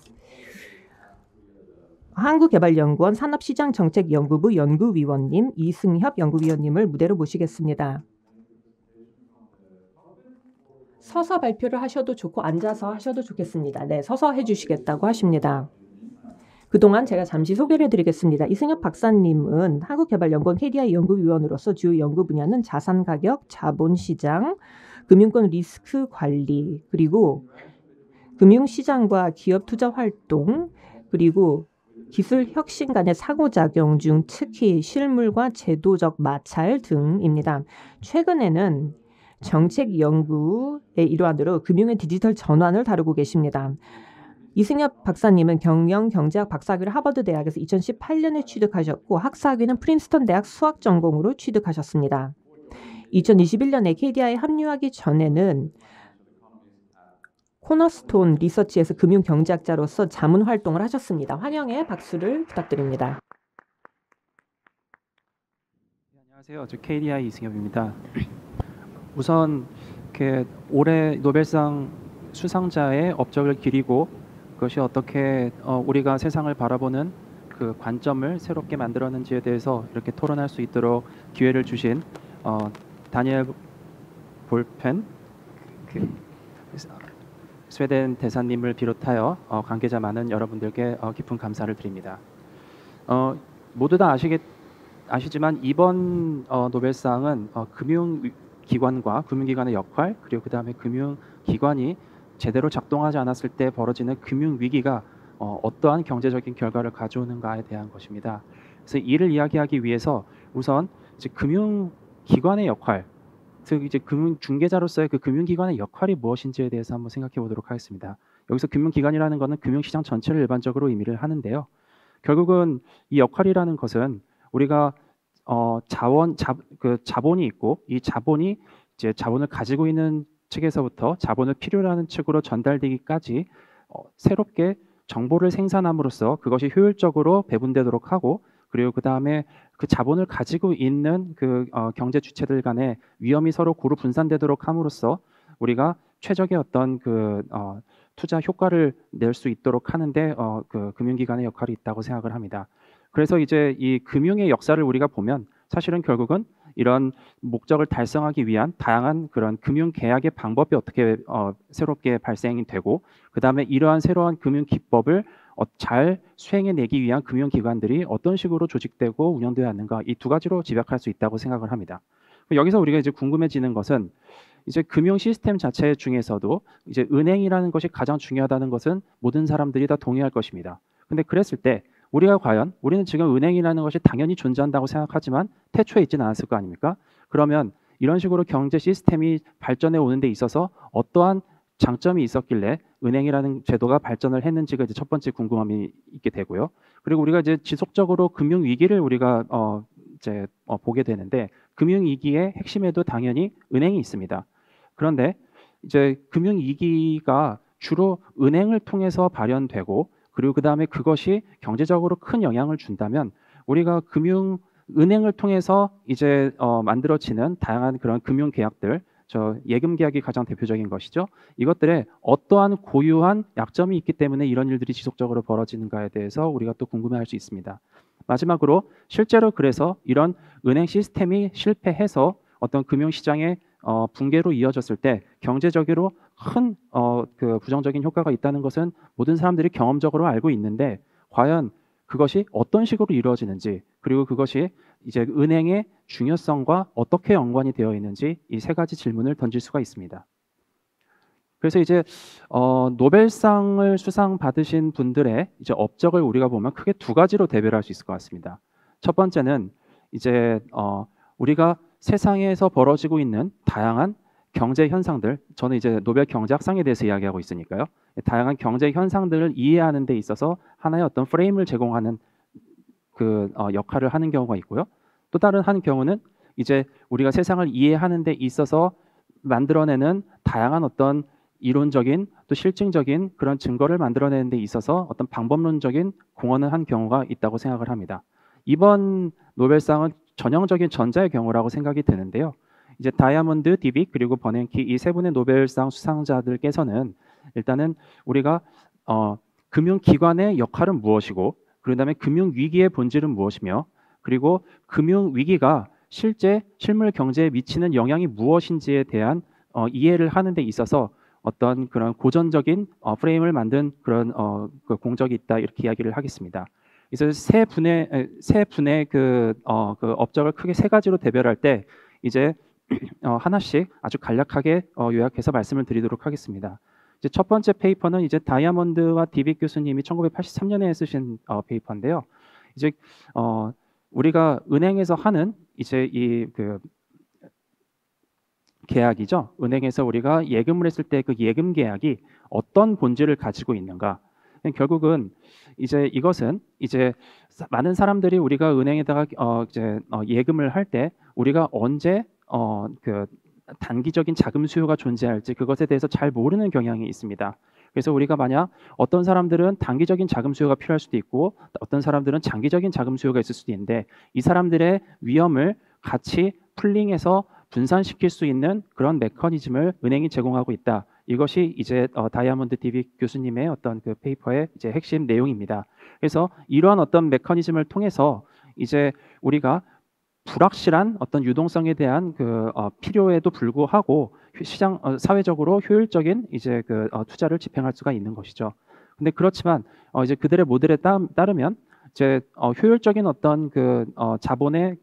한국개발연구원 산업시장정책연구부 연구위원님 이승협 연구위원님을 무대로 모시겠습니다. 서서 발표를 하셔도 좋고 앉아서 하셔도 좋겠습니다. 네, 서서 해주시겠다고 하십니다. 그동안 제가 잠시 소개를 해드리겠습니다. 이승협 박사님은 한국개발연구원 KDI 연구위원으로서 주요 연구 분야는 자산가격, 자본시장, 금융권 리스크 관리, 그리고 금융시장과 기업 투자 활동, 그리고 기술 혁신 간의 상호작용 중 특히 실물과 제도적 마찰 등입니다. 최근에는 정책 연구의 일환으로 금융의 디지털 전환을 다루고 계십니다. 이승협 박사님은 경영경제학 박사학위를 하버드 대학에서 2018년에 취득하셨고 학사학위는 프린스턴 대학 수학 전공으로 취득하셨습니다. 2021년에 KDI에 합류하기 전에는 코너스톤 리서치에서 금융경제학자로서 자문 활동을 하셨습니다. 환영의 박수를 부탁드립니다. 안녕하세요. 저 KDI 이승협입니다. 우선 올해 노벨상 수상자의 업적을 기리고 그것이 어떻게 우리가 세상을 바라보는 그 관점을 새롭게 만들었는지에 대해서 이렇게 토론할 수 있도록 기회를 주신 다니엘 볼펜 그 스웨덴 대사님을 비롯하여 관계자 많은 여러분들께 깊은 감사를 드립니다. 모두 다 아시지만 이번 노벨상은 금융기관과 금융기관의 역할, 그리고 그 다음에 금융기관이 제대로 작동하지 않았을 때 벌어지는 금융위기가 어떠한 경제적인 결과를 가져오는가에 대한 것입니다. 그래서 이를 이야기하기 위해서 우선 이제 금융기관의 역할, 즉 이제 금융 중개자로서의 그 금융기관의 역할이 무엇인지에 대해서 한번 생각해 보도록 하겠습니다. 여기서 금융기관이라는 것은 금융시장 전체를 일반적으로 의미를 하는데요. 결국은 이 역할이라는 것은 우리가 자본이 있고, 이 자본이 이제 자본을 가지고 있는 측에서부터 자본을 필요로 하는 측으로 전달되기까지 새롭게 정보를 생산함으로써 그것이 효율적으로 배분되도록 하고, 그리고 그 다음에 그 자본을 가지고 있는 그 경제 주체들 간의 위험이 서로 고루 분산되도록 함으로써 우리가 최적의 어떤 투자 효과를 낼 수 있도록 하는데 그 금융기관의 역할이 있다고 생각을 합니다. 그래서 이제 이 금융의 역사를 우리가 보면 사실은 결국은 이런 목적을 달성하기 위한 다양한 그런 금융 계약의 방법이 어떻게 새롭게 발생이 되고, 그 다음에 이러한 새로운 금융 기법을 잘 수행해내기 위한 금융기관들이 어떤 식으로 조직되고 운영되어야 하는가, 이 두 가지로 집약할 수 있다고 생각을 합니다. 여기서 우리가 이제 궁금해지는 것은 이제 금융 시스템 자체 중에서도 이제 은행이라는 것이 가장 중요하다는 것은 모든 사람들이 다 동의할 것입니다. 근데 그랬을 때 우리는 지금 은행이라는 것이 당연히 존재한다고 생각하지만 태초에 있지는 않았을 거 아닙니까? 그러면 이런 식으로 경제 시스템이 발전해 오는 데 있어서 어떠한 장점이 있었길래 은행이라는 제도가 발전을 했는지가 이제 첫 번째 궁금함이 있게 되고요. 그리고 우리가 이제 지속적으로 금융 위기를 우리가 보게 되는데, 금융 위기의 핵심에도 당연히 은행이 있습니다. 그런데 이제 금융 위기가 주로 은행을 통해서 발현되고, 그리고 그 다음에 그것이 경제적으로 큰 영향을 준다면 우리가 은행을 통해서 이제 만들어지는 다양한 그런 금융 계약들, 예금 계약이 가장 대표적인 것이죠. 이것들에 어떠한 고유한 약점이 있기 때문에 이런 일들이 지속적으로 벌어지는가에 대해서 우리가 또 궁금해할 수 있습니다. 마지막으로 실제로 그래서 이런 은행 시스템이 실패해서 어떤 금융시장의 붕괴로 이어졌을 때 경제적으로 큰 그 부정적인 효과가 있다는 것은 모든 사람들이 경험적으로 알고 있는데, 과연 그것이 어떤 식으로 이루어지는지, 그리고 그것이 이제 은행의 중요성과 어떻게 연관이 되어 있는지, 이 세 가지 질문을 던질 수가 있습니다. 그래서 이제 노벨상을 수상 받으신 분들의 이제 업적을 우리가 보면 크게 두 가지로 대별할 수 있을 것 같습니다. 첫 번째는 이제 우리가 세상에서 벌어지고 있는 다양한 경제 현상들, 저는 이제 노벨 경제학상에 대해서 이야기하고 있으니까요. 다양한 경제 현상들을 이해하는 데 있어서 하나의 어떤 프레임을 제공하는 그 역할을 하는 경우가 있고요. 또 다른 한 경우는 이제 우리가 세상을 이해하는 데 있어서 만들어내는 다양한 어떤 이론적인 또 실증적인 그런 증거를 만들어내는 데 있어서 어떤 방법론적인 공헌을 한 경우가 있다고 생각을 합니다. 이번 노벨상은 전형적인 전자의 경우라고 생각이 드는데요. 이제 다이아몬드, 디빅, 그리고 버냉키 이 세 분의 노벨상 수상자들께서는 일단은 우리가 금융기관의 역할은 무엇이고, 그다음에 금융위기의 본질은 무엇이며, 그리고 금융위기가 실제 실물 경제에 미치는 영향이 무엇인지에 대한 이해를 하는 데 있어서 어떤 그런 고전적인 프레임을 만든 그런 그 공적이 있다, 이렇게 이야기를 하겠습니다. 그래서 세 분의 그 업적을 크게 세 가지로 대별할 때 이제 하나씩 아주 간략하게 요약해서 말씀을 드리도록 하겠습니다. 이제 첫 번째 페이퍼는 이제 다이아몬드와 디빅 교수님이 1983년에 쓰신 페이퍼인데요. 이제 우리가 은행에서 하는 이제 이 그 계약이죠. 은행에서 우리가 예금을 했을 때 그 예금 계약이 어떤 본질을 가지고 있는가. 결국은 이제 이것은 이제 많은 사람들이 우리가 은행에다가 예금을 할 때 우리가 언제 그 단기적인 자금 수요가 존재할지 그것에 대해서 잘 모르는 경향이 있습니다. 그래서 우리가 만약 어떤 사람들은 단기적인 자금 수요가 필요할 수도 있고 어떤 사람들은 장기적인 자금 수요가 있을 수도 있는데, 이 사람들의 위험을 같이 풀링해서 분산시킬 수 있는 그런 메커니즘을 은행이 제공하고 있다. 이것이 이제 다이아몬드 디빅 교수님의 어떤 그 페이퍼의 이제 핵심 내용입니다. 그래서 이러한 어떤 메커니즘을 통해서 이제 우리가 불확실한 어떤 유동성에 대한 필요에도 불구하고 시장 사회적으로 효율적인 이제 투자를 집행할 수가 있는 것이죠. 근데 그렇지만 이제 그들의 모델에 따르면 이제 효율적인 어떤 자본의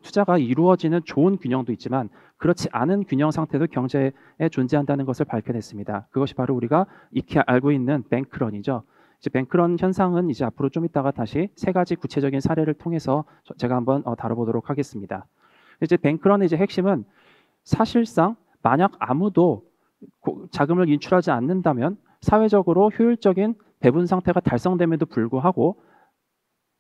투자가 이루어지는 좋은 균형도 있지만 그렇지 않은 균형 상태도 경제에 존재한다는 것을 밝혀냈습니다. 그것이 바로 우리가 익히 알고 있는 뱅크런이죠. 이제 뱅크런 현상은 이제 앞으로 좀 이따가 다시 세 가지 구체적인 사례를 통해서 제가 한번 다뤄보도록 하겠습니다. 이제 뱅크런의 이제 핵심은 사실상 만약 아무도 자금을 인출하지 않는다면 사회적으로 효율적인 배분 상태가 달성됨에도 불구하고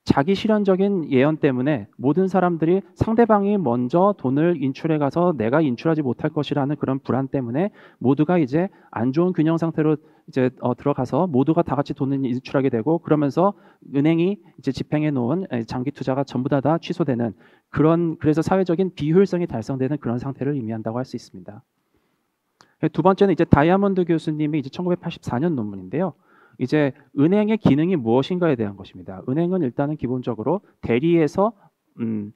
자기 실현적인 예언 때문에 모든 사람들이 상대방이 먼저 돈을 인출해 가서 내가 인출하지 못할 것이라는 그런 불안 때문에 모두가 이제 안 좋은 균형 상태로 이제 들어가서 모두가 다 같이 돈을 인출하게 되고 그러면서 은행이 이제 집행해 놓은 장기 투자가 전부 다 취소되는 그래서 사회적인 비효율성이 달성되는 그런 상태를 의미한다고 할 수 있습니다. 두 번째는 이제 다이아몬드 교수님이 이제 1984년 논문인데요. 이제 은행의 기능이 무엇인가에 대한 것입니다. 은행은 일단은 기본적으로 대리에서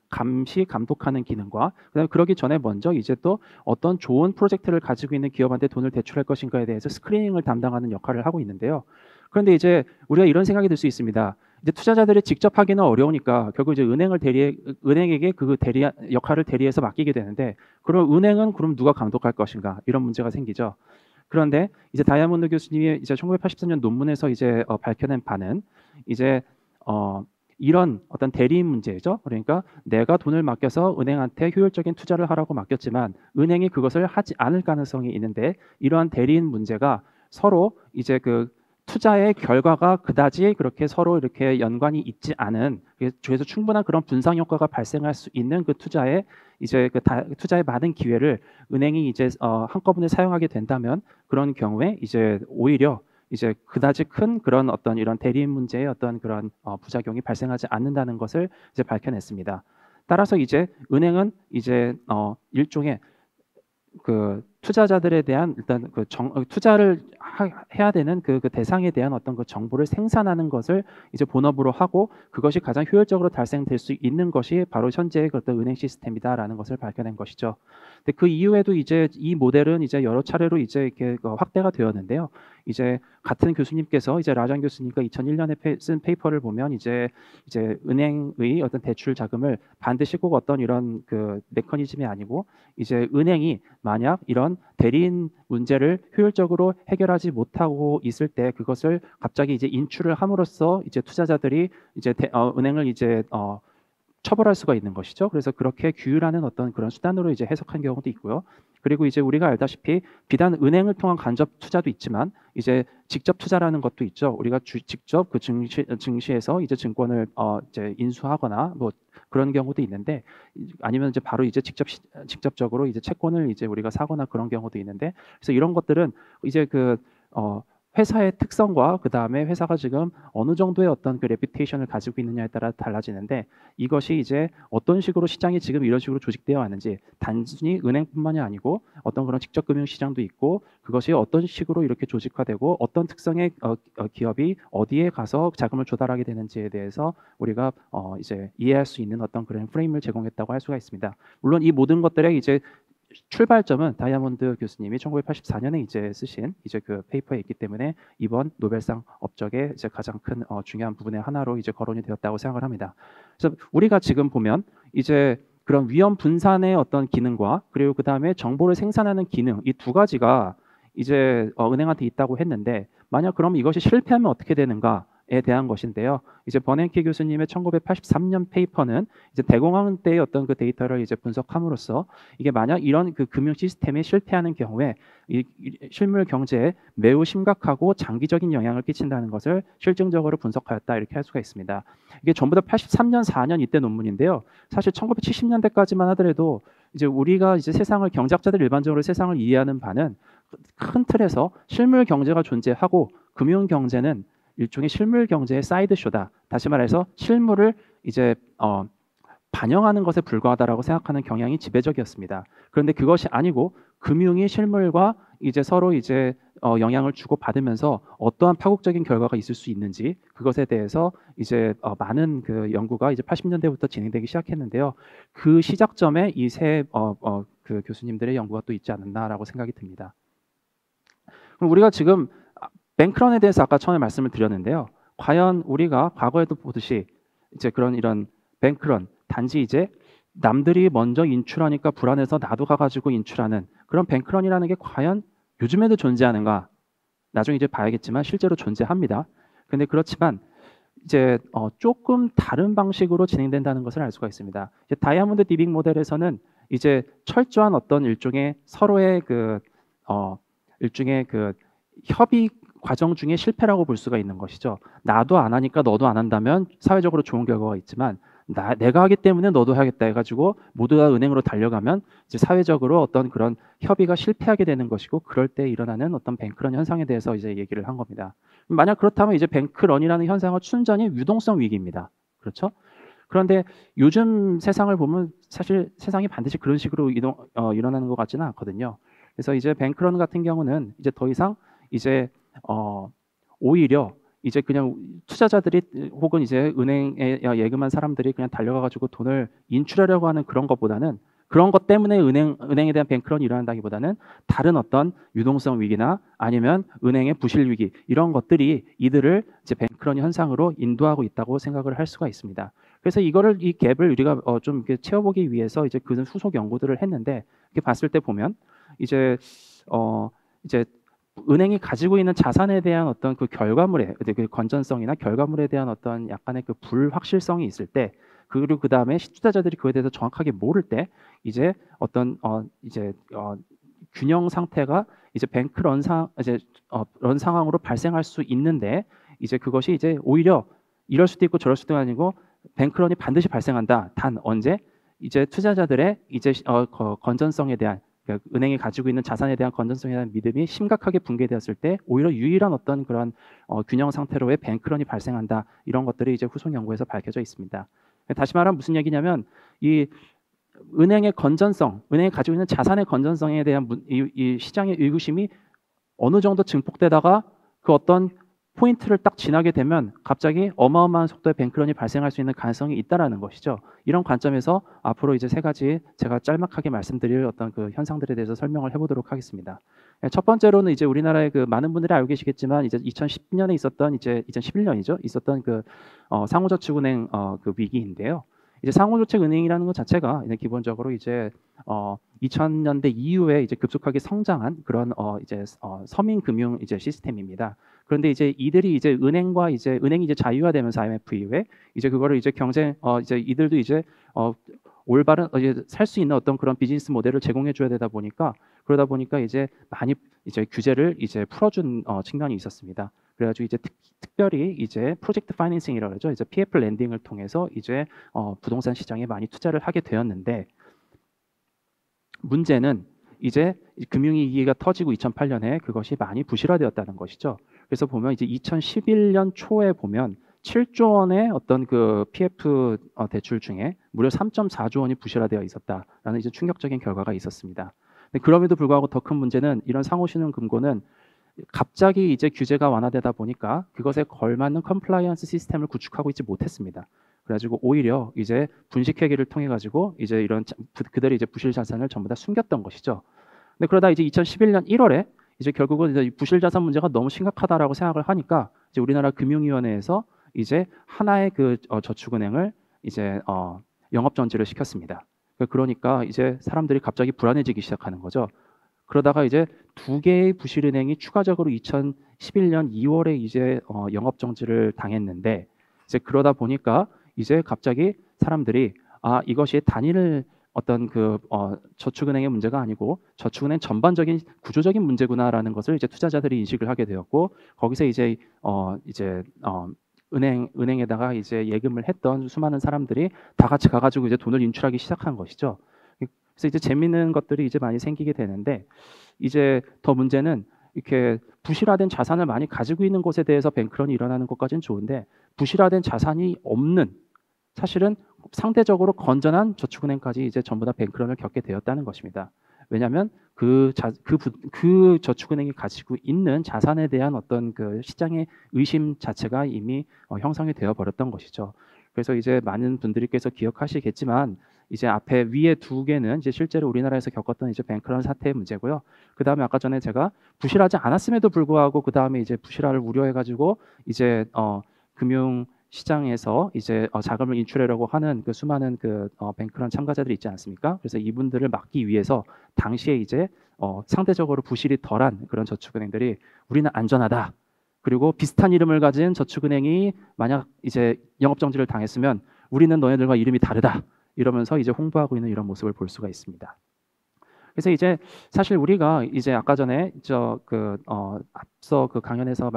감독하는 기능과 그다음에 그러기 전에 먼저 이제 또 어떤 좋은 프로젝트를 가지고 있는 기업한테 돈을 대출할 것인가에 대해서 스크리닝을 담당하는 역할을 하고 있는데요. 그런데 이제 우리가 이런 생각이 들 수 있습니다. 이제 투자자들이 직접 하기는 어려우니까 결국 이제 은행에게 그 역할을 대리해서 맡기게 되는데 그럼 은행은 그럼 누가 감독할 것인가 이런 문제가 생기죠. 그런데 이제 다이아몬드 교수님이 이제 1984년 논문에서 이제 밝혀낸 바는 이제 이런 어떤 대리인 문제죠. 그러니까 내가 돈을 맡겨서 은행한테 효율적인 투자를 하라고 맡겼지만 은행이 그것을 하지 않을 가능성이 있는데 이러한 대리인 문제가 서로 이제 투자의 결과가 그다지 그렇게 서로 이렇게 연관이 있지 않은 그래서 충분한 그런 분산 효과가 발생할 수 있는 투자에 이제 투자의 많은 기회를 은행이 이제 한꺼번에 사용하게 된다면 그런 경우에 이제 오히려 이제 그다지 큰 그런 어떤 이런 대리인 문제의 어떤 그런 부작용이 발생하지 않는다는 것을 이제 밝혀냈습니다. 따라서 이제 은행은 이제 일종의 투자자들에 대한 일단 투자를 해야 되는 그 대상에 대한 어떤 정보를 생산하는 것을 이제 본업으로 하고 그것이 가장 효율적으로 달성될 수 있는 것이 바로 현재의 어떤 은행 시스템이다라는 것을 밝혀낸 것이죠. 근데 그 이후에도 이제 이 모델은 이제 여러 차례로 이제 이렇게 확대가 되었는데요. 이제 같은 교수님께서 이제 라잔 교수님과 2001년에 쓴 페이퍼를 보면 이제 은행의 어떤 대출 자금을 반드시 꼭 어떤 이런 메커니즘이 아니고 이제 은행이 만약 이런 대리인 문제를 효율적으로 해결하지 못하고 있을 때 그것을 갑자기 이제 인출을 함으로써 이제 투자자들이 이제 은행을 이제 처벌할 수가 있는 것이죠. 그래서 그렇게 규율하는 어떤 그런 수단으로 이제 해석한 경우도 있고요. 그리고 이제 우리가 알다시피 비단 은행을 통한 간접 투자도 있지만 이제 직접 투자라는 것도 있죠. 우리가 직접 그 증시에서 이제 증권을 이제 인수하거나 뭐 그런 경우도 있는데 아니면 이제 바로 이제 직접적으로 이제 채권을 이제 우리가 사거나 그런 경우도 있는데 그래서 이런 것들은 이제 회사의 특성과 그 다음에 회사가 지금 어느 정도의 어떤 레퓨테이션을 가지고 있느냐에 따라 달라지는데 이것이 이제 어떤 식으로 시장이 지금 이런 식으로 조직되어 왔는지 단순히 은행뿐만이 아니고 어떤 그런 직접 금융 시장도 있고 그것이 어떤 식으로 이렇게 조직화되고 어떤 특성의 기업이 어디에 가서 자금을 조달하게 되는지에 대해서 우리가 이제 이해할 수 있는 어떤 그런 프레임을 제공했다고 할 수가 있습니다. 물론 이 모든 것들의 이제 출발점은 다이아몬드 교수님이 1984년에 이제 쓰신 이제 페이퍼에 있기 때문에 이번 노벨상 업적의 이제 가장 큰 중요한 부분의 하나로 이제 거론이 되었다고 생각을 합니다. 그래서 우리가 지금 보면 이제 그런 위험 분산의 어떤 기능과 그리고 그 다음에 정보를 생산하는 기능 이 두 가지가 이제 은행한테 있다고 했는데 만약 그럼 이것이 실패하면 어떻게 되는가에 대한 것인데요. 이제 버냉키 교수님의 1983년 페이퍼는 이제 대공황 때의 어떤 데이터를 이제 분석함으로써 이게 만약 이런 금융 시스템이 실패하는 경우에 이 실물 경제에 매우 심각하고 장기적인 영향을 끼친다는 것을 실증적으로 분석하였다 이렇게 할 수가 있습니다. 이게 전부 다 83년, 4년 이때 논문인데요. 사실 1970년대까지만 하더라도 이제 우리가 이제 세상을 경제학자들 일반적으로 세상을 이해하는 바는 큰 틀에서 실물 경제가 존재하고 금융 경제는 일종의 실물 경제의 사이드 쇼다. 다시 말해서 실물을 이제 반영하는 것에 불과하다라고 생각하는 경향이 지배적이었습니다. 그런데 그것이 아니고 금융이 실물과 이제 서로 이제 영향을 주고 받으면서 어떠한 파국적인 결과가 있을 수 있는지 그것에 대해서 이제 많은 그 연구가 이제 80년대부터 진행되기 시작했는데요. 그 시작점에 이 세 그 교수님들의 연구가 또 있지 않았나라고 생각이 듭니다. 그럼 우리가 지금 뱅크런에 대해서 아까 처음에 말씀을 드렸는데요. 과연 우리가 과거에도 보듯이 이제 그런 이런 뱅크런 단지 이제 남들이 먼저 인출하니까 불안해서 나도 가가지고 인출하는 그런 뱅크런이라는 게 과연 요즘에도 존재하는가? 나중에 이제 봐야겠지만 실제로 존재합니다. 근데 그렇지만 이제 조금 다른 방식으로 진행된다는 것을 알 수가 있습니다. 이제 다이아몬드 디빅 모델에서는 이제 철저한 어떤 일종의 서로의 일종의 협의 과정 중에 실패라고 볼 수가 있는 것이죠. 나도 안 하니까 너도 안 한다면 사회적으로 좋은 결과가 있지만 내가 하기 때문에 너도 해야겠다 해가지고 모두 다 은행으로 달려가면 이제 사회적으로 어떤 그런 협의가 실패하게 되는 것이고 그럴 때 일어나는 어떤 뱅크런 현상에 대해서 이제 얘기를 한 겁니다. 만약 그렇다면 이제 뱅크런이라는 현상은 순전히 유동성 위기입니다. 그렇죠? 그런데 요즘 세상을 보면 사실 세상이 반드시 그런 식으로 일어나는 것 같지는 않거든요. 그래서 이제 뱅크런 같은 경우는 이제 더 이상 이제 오히려 이제 그냥 투자자들이 혹은 이제 은행에 예금한 사람들이 그냥 달려가가지고 돈을 인출하려고 하는 그런 것보다는 그런 것 때문에 은행에 대한 뱅크런이 일어난다기보다는 다른 어떤 유동성 위기나 아니면 은행의 부실 위기 이런 것들이 이들을 이제 뱅크런 현상으로 인도하고 있다고 생각을 할 수가 있습니다. 그래서 이 갭을 우리가 좀 이렇게 채워보기 위해서 이제 그 후속 연구들을 했는데 이렇게 봤을 때 보면 이제 은행이 가지고 있는 자산에 대한 어떤 그 결과물의 그 건전성이나 결과물에 대한 어떤 약간의 그 불확실성이 있을 때 그리고 그 다음에 투자자들이 그에 대해서 정확하게 모를 때 이제 어떤 균형 상태가 이제 뱅크런 런 상황으로 발생할 수 있는데 이제 그것이 이제 오히려 이럴 수도 있고 저럴 수도 아니고 뱅크런이 반드시 발생한다. 단 언제 이제 투자자들의 이제 건전성에 대한 은행이 가지고 있는 자산에 대한 건전성에 대한 믿음이 심각하게 붕괴되었을 때 오히려 유일한 어떤 그런 균형 상태로의 뱅크런이 발생한다. 이런 것들이 이제 후속 연구에서 밝혀져 있습니다. 다시 말하면 무슨 얘기냐면 이 은행의 건전성, 은행이 가지고 있는 자산의 건전성에 대한 이 시장의 의구심이 어느 정도 증폭되다가 그 어떤 포인트를 딱 지나게 되면 갑자기 어마어마한 속도의 뱅크런이 발생할 수 있는 가능성이 있다라는 것이죠. 이런 관점에서 앞으로 이제 세 가지 제가 짤막하게 말씀드릴 어떤 그 현상들에 대해서 설명을 해보도록 하겠습니다. 첫 번째로는 이제 우리나라의 그 많은 분들이 알고 계시겠지만 이제 2010년에 있었던 이제 2011년이죠. 있었던 그 상호저축은행 그 위기인데요. 이제 상호저축은행이라는 것 자체가 이제 기본적으로 이제 2000년대 이후에 이제 급속하게 성장한 그런 이제 서민 금융 이제 시스템입니다. 그런데 이제 이들이 이제 은행이 이제 자유화되면서 IMF 이후에 이제 그거를 이제 이제 이들도 이제 올바른 이제 살 수 있는 어떤 그런 비즈니스 모델을 제공해 줘야 되다 보니까 그러다 보니까 이제 많이 이제 규제를 이제 풀어준 측면이 있었습니다. 그래가지고 이제 특별히 이제 프로젝트 파이낸싱이라고 그러죠. 이제 PF 랜딩을 통해서 이제 부동산 시장에 많이 투자를 하게 되었는데 문제는 이제 금융위기가 터지고 2008년에 그것이 많이 부실화되었다는 것이죠. 그래서 보면 이제 2011년 초에 보면 7조 원의 어떤 그 PF 대출 중에 무려 3.4조 원이 부실화되어 있었다라는 이제 충격적인 결과가 있었습니다. 근데 그럼에도 불구하고 더 큰 문제는 이런 상호신용금고는 갑자기 이제 규제가 완화되다 보니까 그것에 걸맞는 컴플라이언스 시스템을 구축하고 있지 못했습니다. 그래가지고 오히려 이제 분식회계를 통해 가지고 이제 이런 그들이 이제 부실 자산을 전부 다 숨겼던 것이죠. 근데 그러다 이제 2011년 1월에 이제 결국은 이제 부실 자산 문제가 너무 심각하다라고 생각을 하니까 이제 우리나라 금융위원회에서 이제 하나의 그 저축은행을 이제 영업 정지를 시켰습니다. 그러니까 이제 사람들이 갑자기 불안해지기 시작하는 거죠. 그러다가 이제 두 개의 부실은행이 추가적으로 2011년 2월에 이제 영업 정지를 당했는데 이제 그러다 보니까 이제 갑자기 사람들이 이것이 단일 어떤 그 저축은행의 문제가 아니고 저축은행 전반적인 구조적인 문제구나라는 것을 이제 투자자들이 인식을 하게 되었고 거기서 이제 은행에다가 이제 예금을 했던 수많은 사람들이 다 같이 가가지고 이제 돈을 인출하기 시작한 것이죠. 그래서 이제 재밌는 것들이 이제 많이 생기게 되는데 이제 더 문제는 이렇게 부실화된 자산을 많이 가지고 있는 곳에 대해서 뱅크런이 일어나는 것까지는 좋은데 부실화된 자산이 없는 사실은 상대적으로 건전한 저축은행까지 이제 전부 다 뱅크런을 겪게 되었다는 것입니다. 왜냐하면 그 저축은행이 가지고 있는 자산에 대한 어떤 그 시장의 의심 자체가 이미 형성이 되어 버렸던 것이죠. 그래서 이제 많은 분들께서 기억하시겠지만 이제 앞에 위에 두 개는 이제 실제로 우리나라에서 겪었던 이제 뱅크런 사태의 문제고요. 그 다음에 아까 전에 제가 부실하지 않았음에도 불구하고 그 다음에 이제 부실화를 우려해가지고 이제 금융 시장에서 이제 자금을 인출하려고 하는 그 수많은 그 뱅크런 참가자들이 있지 않습니까? 그래서 이분들을 막기 위해서 당시에 이제 상대적으로 부실이 덜한 그런 저축은행들이 우리는 안전하다. 그리고 비슷한 이름을 가진 저축은행이 만약 이제 영업정지를 당했으면 우리는 너네들과 이름이 다르다. 이러면서 이제 홍보하고 있는 이런 모습을 볼 수가 있습니다. 그래서 이제 사실 우리가 이제 아까 전에 앞서 그 강연에서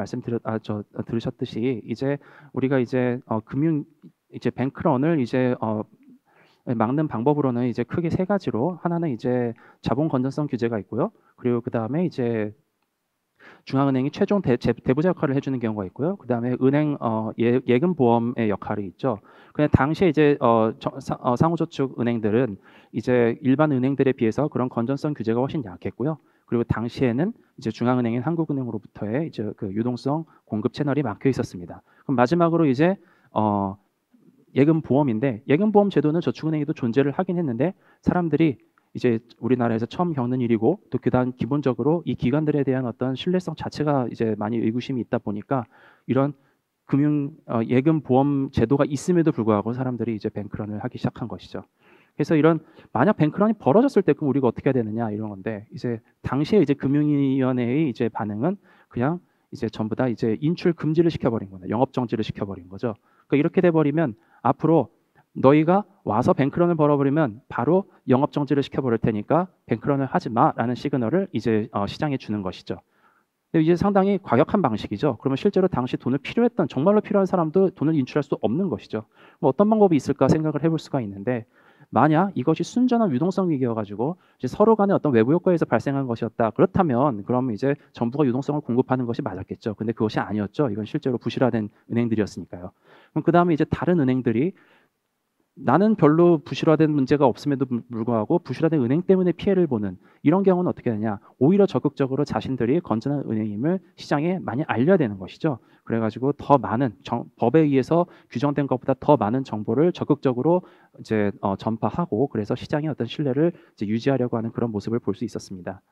들으셨듯이 이제 우리가 이제 금융 이제 뱅크런을 이제 막는 방법으로는 이제 크게 세 가지로 하나는 이제 자본 건전성 규제가 있고요. 그리고 그 다음에 이제 중앙은행이 최종 대부자 역할을 해주는 경우가 있고요. 그 다음에 은행 예금 보험의 역할이 있죠. 근데 당시에 이제 상호저축 은행들은 이제 일반 은행들에 비해서 그런 건전성 규제가 훨씬 약했고요. 그리고 당시에는 이제 중앙은행인 한국은행으로부터의 이제 그 유동성 공급 채널이 막혀 있었습니다. 그럼 마지막으로 이제 예금 보험인데 예금 보험 제도는 저축은행에도 존재를 하긴 했는데 사람들이 이제 우리나라에서 처음 겪는 일이고 또 그다음 기본적으로 이 기관들에 대한 어떤 신뢰성 자체가 이제 많이 의구심이 있다 보니까 이런 금융 예금 보험 제도가 있음에도 불구하고 사람들이 이제 뱅크런을 하기 시작한 것이죠. 그래서 이런 만약 뱅크런이 벌어졌을 때 그럼 우리가 어떻게 해야 되느냐 이런 건데 이제 당시에 이제 금융위원회의 이제 반응은 그냥 이제 전부 다 이제 인출 금지를 시켜버린 거예요. 영업 정지를 시켜버린 거죠. 그러니까 이렇게 돼버리면 앞으로 너희가 와서 뱅크런을 벌어버리면 바로 영업 정지를 시켜버릴 테니까 뱅크런을 하지 마라는 시그널을 이제 시장에 주는 것이죠. 근데 이제 상당히 과격한 방식이죠. 그러면 실제로 당시 돈을 필요했던 정말로 필요한 사람도 돈을 인출할 수 없는 것이죠. 뭐 어떤 방법이 있을까 생각을 해볼 수가 있는데 만약 이것이 순전한 유동성 위기여가지고 이제 서로 간의 어떤 외부 효과에서 발생한 것이었다. 그렇다면 그러면 이제 정부가 유동성을 공급하는 것이 맞았겠죠. 근데 그것이 아니었죠. 이건 실제로 부실화된 은행들이었으니까요. 그럼 그 다음에 이제 다른 은행들이 나는 별로 부실화된 문제가 없음에도 불구하고 부실화된 은행 때문에 피해를 보는 이런 경우는 어떻게 되냐? 오히려 적극적으로 자신들이 건전한 은행임을 시장에 많이 알려야 되는 것이죠. 그래가지고 더 많은 법에 의해서 규정된 것보다 더 많은 정보를 적극적으로 이제 전파하고 그래서 시장의 어떤 신뢰를 이제 유지하려고 하는 그런 모습을 볼 수 있었습니다.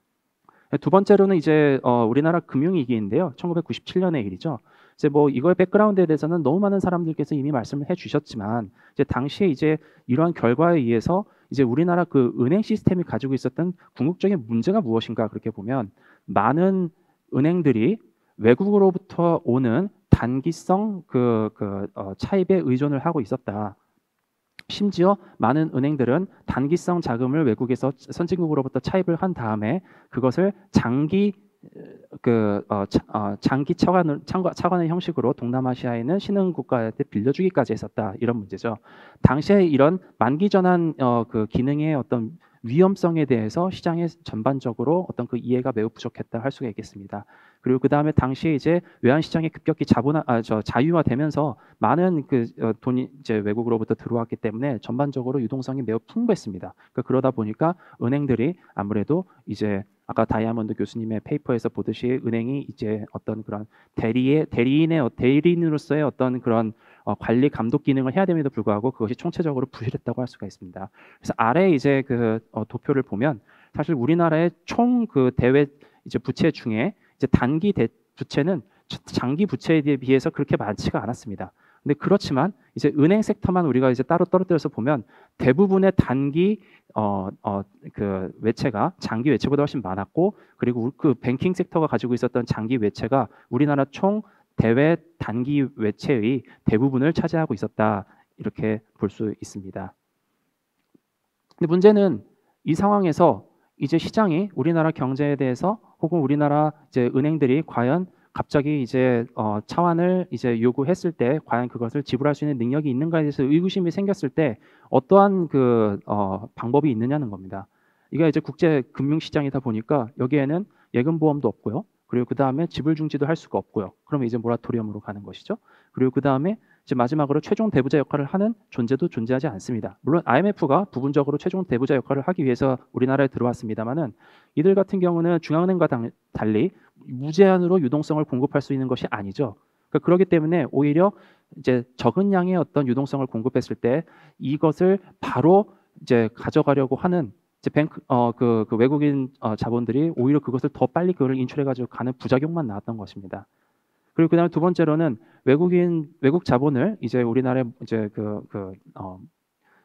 두 번째로는 이제 우리나라 금융위기인데요. 1997년의 일이죠. 이제 뭐 이거의 백그라운드에 대해서는 너무 많은 사람들께서 이미 말씀을 해주셨지만 이제 당시에 이제 이러한 결과에 의해서 이제 우리나라 그 은행 시스템이 가지고 있었던 궁극적인 문제가 무엇인가 그렇게 보면 많은 은행들이 외국으로부터 오는 단기성 차입에 의존을 하고 있었다. 심지어 많은 은행들은 단기성 자금을 외국에서 선진국으로부터 차입을 한 다음에 그것을 장기 차관의 형식으로 동남아시아에 있는 신흥 국가한테 빌려주기까지 했었다. 이런 문제죠. 당시에 이런 만기전환 그 기능의 어떤 위험성에 대해서 시장에 전반적으로 어떤 그 이해가 매우 부족했다 할 수가 있겠습니다. 그리고 그 다음에 당시에 이제 외환 시장이 급격히 자유화되면서 많은 돈이 이제 외국으로부터 들어왔기 때문에 전반적으로 유동성이 매우 풍부했습니다. 그러다 보니까 은행들이 아무래도 이제 아까 다이아몬드 교수님의 페이퍼에서 보듯이 은행이 이제 어떤 그런 대리인으로서의 어떤 그런 관리 감독 기능을 해야 됨에도 불구하고 그것이 총체적으로 부실했다고 할 수가 있습니다. 그래서 아래 이제 도표를 보면 사실 우리나라의 총 그 대외 이제 부채 중에 이제 단기 부채는 장기 부채에 비해서 그렇게 많지가 않았습니다. 근데 그렇지만 이제 은행 섹터만 우리가 이제 따로 떨어뜨려서 보면 대부분의 단기 그 외채가 장기 외채보다 훨씬 많았고 그리고 그 뱅킹 섹터가 가지고 있었던 장기 외채가 우리나라 총 대외 단기 외채의 대부분을 차지하고 있었다 이렇게 볼 수 있습니다. 근데 문제는 이 상황에서 이제 시장이 우리나라 경제에 대해서 혹은 우리나라 이제 은행들이 과연 갑자기 이제 차환을 이제 요구했을 때 과연 그것을 지불할 수 있는 능력이 있는가에 대해서 의구심이 생겼을 때 어떠한 방법이 있느냐는 겁니다. 이게 이제 국제 금융 시장이다 보니까 여기에는 예금 보험도 없고요. 그리고 그 다음에 지불 중지도 할 수가 없고요. 그러면 이제 모라토리엄으로 가는 것이죠. 그리고 그 다음에 이제 마지막으로 최종 대부자 역할을 하는 존재도 존재하지 않습니다. 물론 IMF가 부분적으로 최종 대부자 역할을 하기 위해서 우리나라에 들어왔습니다만은 이들 같은 경우는 중앙은행과 달리 무제한으로 유동성을 공급할 수 있는 것이 아니죠. 그렇기 때문에 오히려 이제 적은 양의 어떤 유동성을 공급했을 때 이것을 바로 이제 가져가려고 하는 이제 그 외국인 자본들이 오히려 그것을 더 빨리 그걸 인출해 가지고 가는 부작용만 나왔던 것입니다. 그리고 그다음에 두 번째로는 외국 자본을 이제 우리나라에 이제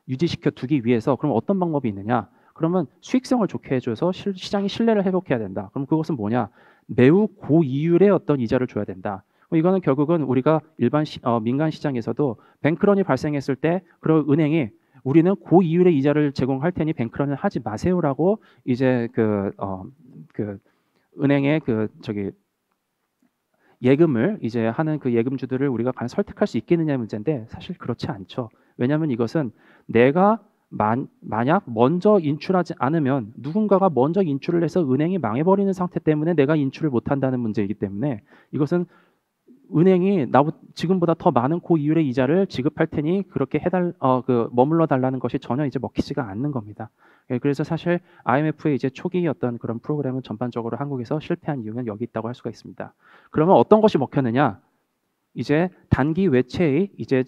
유지시켜 두기 위해서 그럼 어떤 방법이 있느냐? 그러면 수익성을 좋게 해줘서 시장이 신뢰를 회복해야 된다. 그럼 그것은 뭐냐? 매우 고이율의 어떤 이자를 줘야 된다. 이거는 결국은 우리가 일반 민간 시장에서도 뱅크런이 발생했을 때 그런 은행이 우리는 고이율의 이자를 제공할 테니 뱅크런을 하지 마세요라고 이제 은행의 예금을 이제 하는 그 예금주들을 우리가 과연 설득할 수 있겠느냐의 문제인데 사실 그렇지 않죠. 왜냐하면 이것은 내가 만약 먼저 인출하지 않으면 누군가가 먼저 인출을 해서 은행이 망해버리는 상태 때문에 내가 인출을 못한다는 문제이기 때문에 이것은 은행이 지금보다 더 많은 고이율의 이자를 지급할 테니 그렇게 머물러 달라는 것이 전혀 이제 먹히지가 않는 겁니다. 그래서 사실 IMF의 이제 초기 어떤 그런 프로그램은 전반적으로 한국에서 실패한 이유는 여기 있다고 할 수가 있습니다. 그러면 어떤 것이 먹혔느냐? 이제 단기 외채의 이제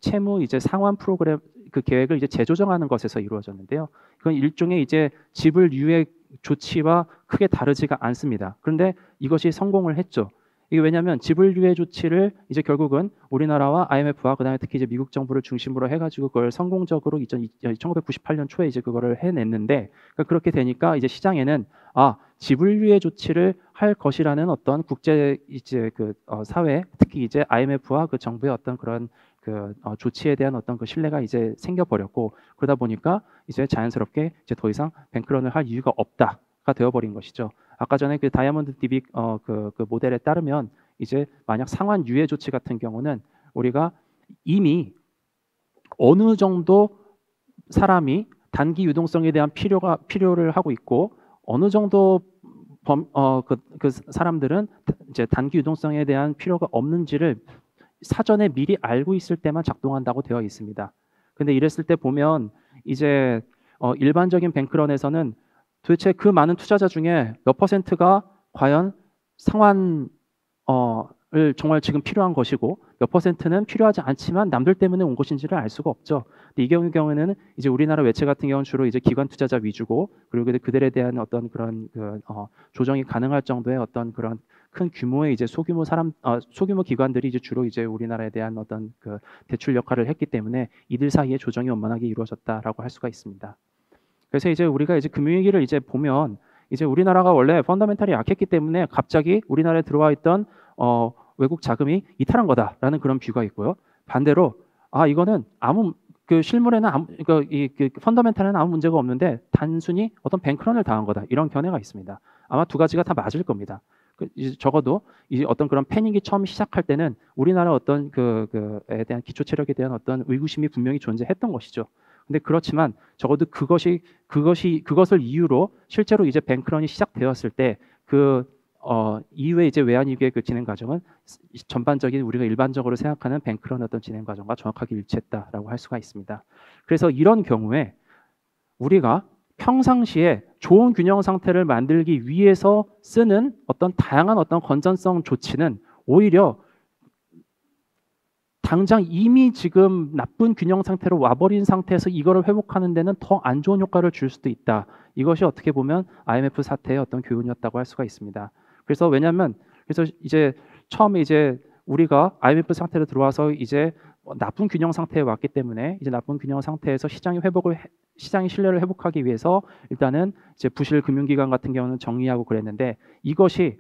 채무 이제 상환 프로그램 그 계획을 이제 재조정하는 것에서 이루어졌는데요. 그건 일종의 이제 지불 유예 조치와 크게 다르지가 않습니다. 그런데 이것이 성공을 했죠. 이게 왜냐하면 지불 유예 조치를 이제 결국은 우리나라와 IMF와 그다음에 특히 이제 미국 정부를 중심으로 해가지고 그걸 성공적으로 1998년 초에 이제 그거를 해냈는데 그렇게 되니까 이제 시장에는 지불 유예 조치를 할 것이라는 어떤 국제 이제 사회 특히 이제 IMF와 그 정부의 어떤 그런 조치에 대한 어떤 그 신뢰가 이제 생겨버렸고 그러다 보니까 이제 자연스럽게 이제 더 이상 뱅크런을 할 이유가 없다가 되어버린 것이죠. 아까 전에 그 다이아몬드 DB 그 모델에 따르면 이제 만약 상환 유예 조치 같은 경우는 우리가 이미 어느 정도 사람이 단기 유동성에 대한 필요를 하고 있고 어느 정도 그 사람들은 이제 단기 유동성에 대한 필요가 없는지를 사전에 미리 알고 있을 때만 작동한다고 되어 있습니다. 근데 이랬을 때 보면 이제 일반적인 뱅크런에서는 도대체 그 많은 투자자 중에 몇 %가 과연 상환을 정말 지금 필요한 것이고 몇 %는 필요하지 않지만 남들 때문에 온 것인지를 알 수가 없죠. 근데 이 경우에는 이제 우리나라 외채 같은 경우는 주로 이제 기관 투자자 위주고 그리고 그들에 대한 어떤 그런 조정이 가능할 정도의 어떤 그런 큰 규모의 이제 소규모 기관들이 이제 주로 이제 우리나라에 대한 어떤 그 대출 역할을 했기 때문에 이들 사이에 조정이 원만하게 이루어졌다라고 할 수가 있습니다. 그래서 이제 우리가 이제 금융위기를 이제 보면 이제 우리나라가 원래 펀더멘탈이 약했기 때문에 갑자기 우리나라에 들어와 있던 외국 자금이 이탈한 거다라는 그런 뷰가 있고요. 반대로 이거는 실물에는 그 펀더멘탈에는 아무 문제가 없는데 단순히 어떤 뱅크런을 당한 거다 이런 견해가 있습니다. 아마 두 가지가 다 맞을 겁니다. 이제 적어도 이 어떤 그런 패닉이 처음 시작할 때는 우리나라 어떤 그에 대한 기초 체력에 대한 어떤 의구심이 분명히 존재했던 것이죠. 근데 그렇지만 적어도 그것을 이유로 실제로 이제 뱅크런이 시작되었을 때 이후에 이제 외환위기의 그 진행 과정은 전반적인 우리가 일반적으로 생각하는 뱅크런 어떤 진행 과정과 정확하게 일치했다라고 할 수가 있습니다. 그래서 이런 경우에 우리가 평상시에 좋은 균형 상태를 만들기 위해서 쓰는 어떤 다양한 어떤 건전성 조치는 오히려 당장 이미 지금 나쁜 균형 상태로 와버린 상태에서 이거를 회복하는 데는 더 안 좋은 효과를 줄 수도 있다. 이것이 어떻게 보면 IMF 사태의 어떤 교훈이었다고 할 수가 있습니다. 그래서 이제 처음에 이제 우리가 IMF 상태로 들어와서 이제 나쁜 균형 상태에 왔기 때문에 이제 나쁜 균형 상태에서 시장의 신뢰를 회복하기 위해서 일단은 이제 부실 금융기관 같은 경우는 정리하고 그랬는데 이것이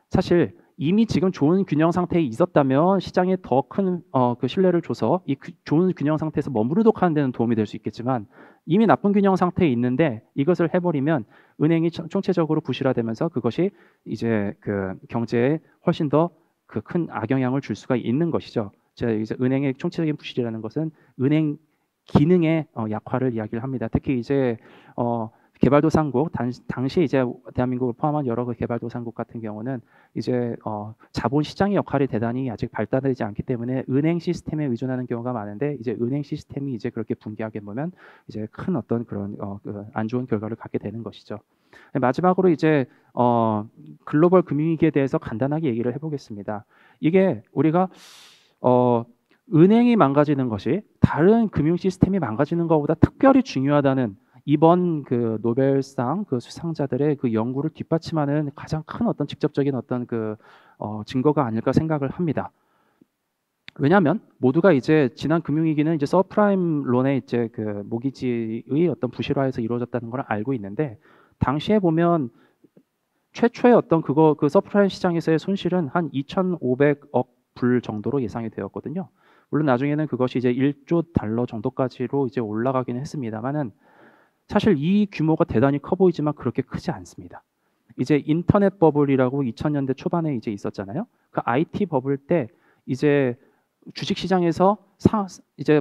사실 이미 지금 좋은 균형 상태에 있었다면 시장에 더 큰 그 신뢰를 줘서 좋은 균형 상태에서 머무르도록 하는 데는 도움이 될 수 있겠지만 이미 나쁜 균형 상태에 있는데 이것을 해버리면 은행이 총체적으로 부실화되면서 그것이 이제 그 경제에 훨씬 더 그 큰 악영향을 줄 수가 있는 것이죠. 제가 이제 은행의 총체적인 부실이라는 것은 은행 기능의 약화를 이야기를 합니다. 특히 이제 개발도상국 당시 이제 대한민국을 포함한 여러 그 개발도상국 같은 경우는 이제 자본 시장의 역할이 대단히 아직 발달되지 않기 때문에 은행 시스템에 의존하는 경우가 많은데 이제 은행 시스템이 이제 그렇게 붕괴하게 보면 이제 큰 어떤 그런 안 좋은 결과를 갖게 되는 것이죠. 마지막으로 이제 글로벌 금융위기에 대해서 간단하게 얘기를 해보겠습니다. 이게 우리가 은행이 망가지는 것이 다른 금융 시스템이 망가지는 것보다 특별히 중요하다는 이번 그 노벨상 그 수상자들의 그 연구를 뒷받침하는 가장 큰 어떤 직접적인 어떤 그 증거가 아닐까 생각을 합니다. 왜냐하면 모두가 이제 지난 금융위기는 이제 서프라임 론의 이제 그 모기지의 어떤 부실화에서 이루어졌다는 걸 알고 있는데 당시에 보면 최초의 어떤 그 서프라임 시장에서의 손실은 한 2,500억 불 정도로 예상이 되었거든요. 물론 나중에는 그것이 이제 1조 달러 정도까지로 이제 올라가긴 했습니다만은 사실 이 규모가 대단히 커 보이지만 그렇게 크지 않습니다. 이제 인터넷 버블이라고 2000년대 초반에 이제 있었잖아요. 그 IT 버블 때 이제 주식 시장에서 이제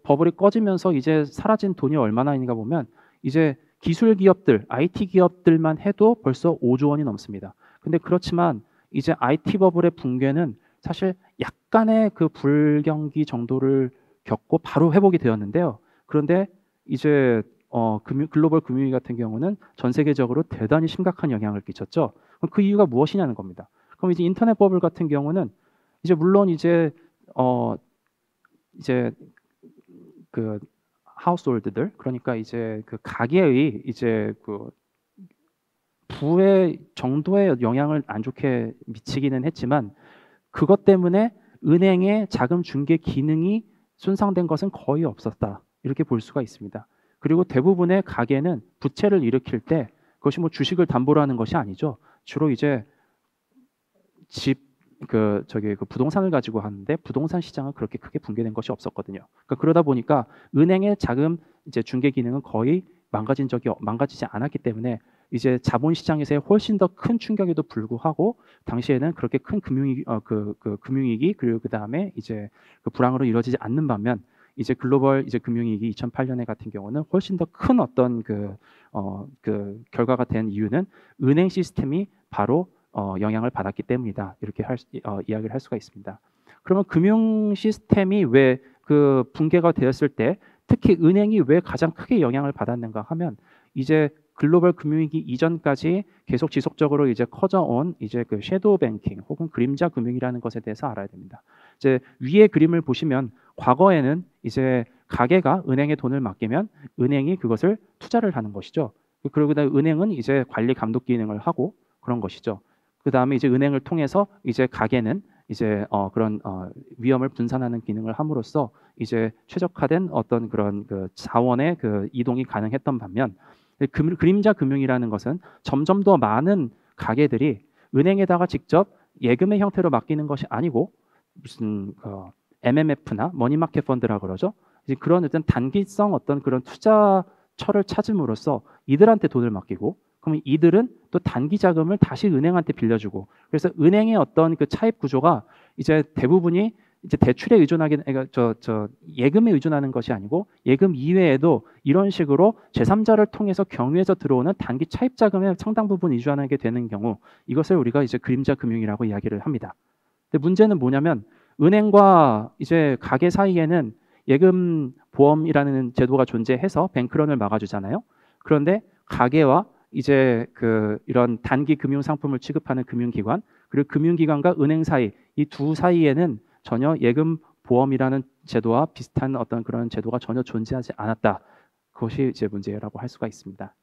버블이 꺼지면서 이제 사라진 돈이 얼마나 있는가 보면 이제 기술 기업들, IT 기업들만 해도 벌써 5조 원이 넘습니다. 근데 그렇지만 이제 IT 버블의 붕괴는 사실 약간의 그 불경기 정도를 겪고 바로 회복이 되었는데요. 그런데 이제 글로벌 금융위기 같은 경우는 전 세계적으로 대단히 심각한 영향을 끼쳤죠. 그럼 그 이유가 무엇이냐는 겁니다. 그럼 이제 인터넷 버블 같은 경우는 이제 물론 이제 그 하우스홀드들 그러니까 이제 그 가계의 이제 그 부의 정도의 영향을 안 좋게 미치기는 했지만 그것 때문에 은행의 자금 중개 기능이 손상된 것은 거의 없었다. 이렇게 볼 수가 있습니다. 그리고 대부분의 가계는 부채를 일으킬 때 그것이 뭐 주식을 담보로 하는 것이 아니죠. 주로 이제 그 부동산을 가지고 하는데 부동산 시장은 그렇게 크게 붕괴된 것이 없었거든요. 그러니까 그러다 보니까 은행의 자금 이제 중개 기능은 거의 망가지지 않았기 때문에 이제 자본시장에서의 훨씬 더 큰 충격에도 불구하고 당시에는 그렇게 큰 금융위기 그리고 그 다음에 이제 그 불황으로 이루어지지 않는 반면 이제 글로벌 이제 금융위기 2008년에 같은 경우는 훨씬 더 큰 어떤 그 결과가 된 이유는 은행 시스템이 바로 영향을 받았기 때문이다. 이렇게 이야기를 할 수가 있습니다. 그러면 금융 시스템이 왜 그 붕괴가 되었을 때 특히 은행이 왜 가장 크게 영향을 받았는가 하면 이제 글로벌 금융위기 이전까지 계속 지속적으로 이제 커져온 이제 그 섀도우 뱅킹 혹은 그림자 금융이라는 것에 대해서 알아야 됩니다. 이제 위의 그림을 보시면 과거에는 이제 가게가 은행에 돈을 맡기면 은행이 그것을 투자를 하는 것이죠. 그리고 그다음에 은행은 이제 관리 감독 기능을 하고 그런 것이죠. 그 다음에 이제 은행을 통해서 이제 가게는 이제 그런 위험을 분산하는 기능을 함으로써 이제 최적화된 어떤 그런 그 자원의 그 이동이 가능했던 반면 그림자 금융이라는 것은 점점 더 많은 가게들이 은행에다가 직접 예금의 형태로 맡기는 것이 아니고 무슨 MMF나 머니마켓 펀드라 그러죠. 이제 그런 어떤 단기성 어떤 그런 투자처를 찾음으로써 이들한테 돈을 맡기고 그러면 이들은 또 단기 자금을 다시 은행한테 빌려주고 그래서 은행의 어떤 그 차입 구조가 이제 대부분이 이제 대출에 의존하게 그러니까 예금에 의존하는 것이 아니고 예금 이외에도 이런 식으로 제3자를 통해서 경유해서 들어오는 단기 차입 자금의 상당 부분 의존하게 되는 경우 이것을 우리가 이제 그림자 금융이라고 이야기를 합니다. 근데 문제는 뭐냐면 은행과 이제 가게 사이에는 예금 보험이라는 제도가 존재해서 뱅크런을 막아주잖아요. 그런데 가게와 이제 이런 단기 금융 상품을 취급하는 금융기관 그리고 금융기관과 은행 사이 이 두 사이에는 전혀 예금 보험이라는 제도와 비슷한 어떤 그런 제도가 전혀 존재하지 않았다. 그것이 이제 문제라고 할 수가 있습니다.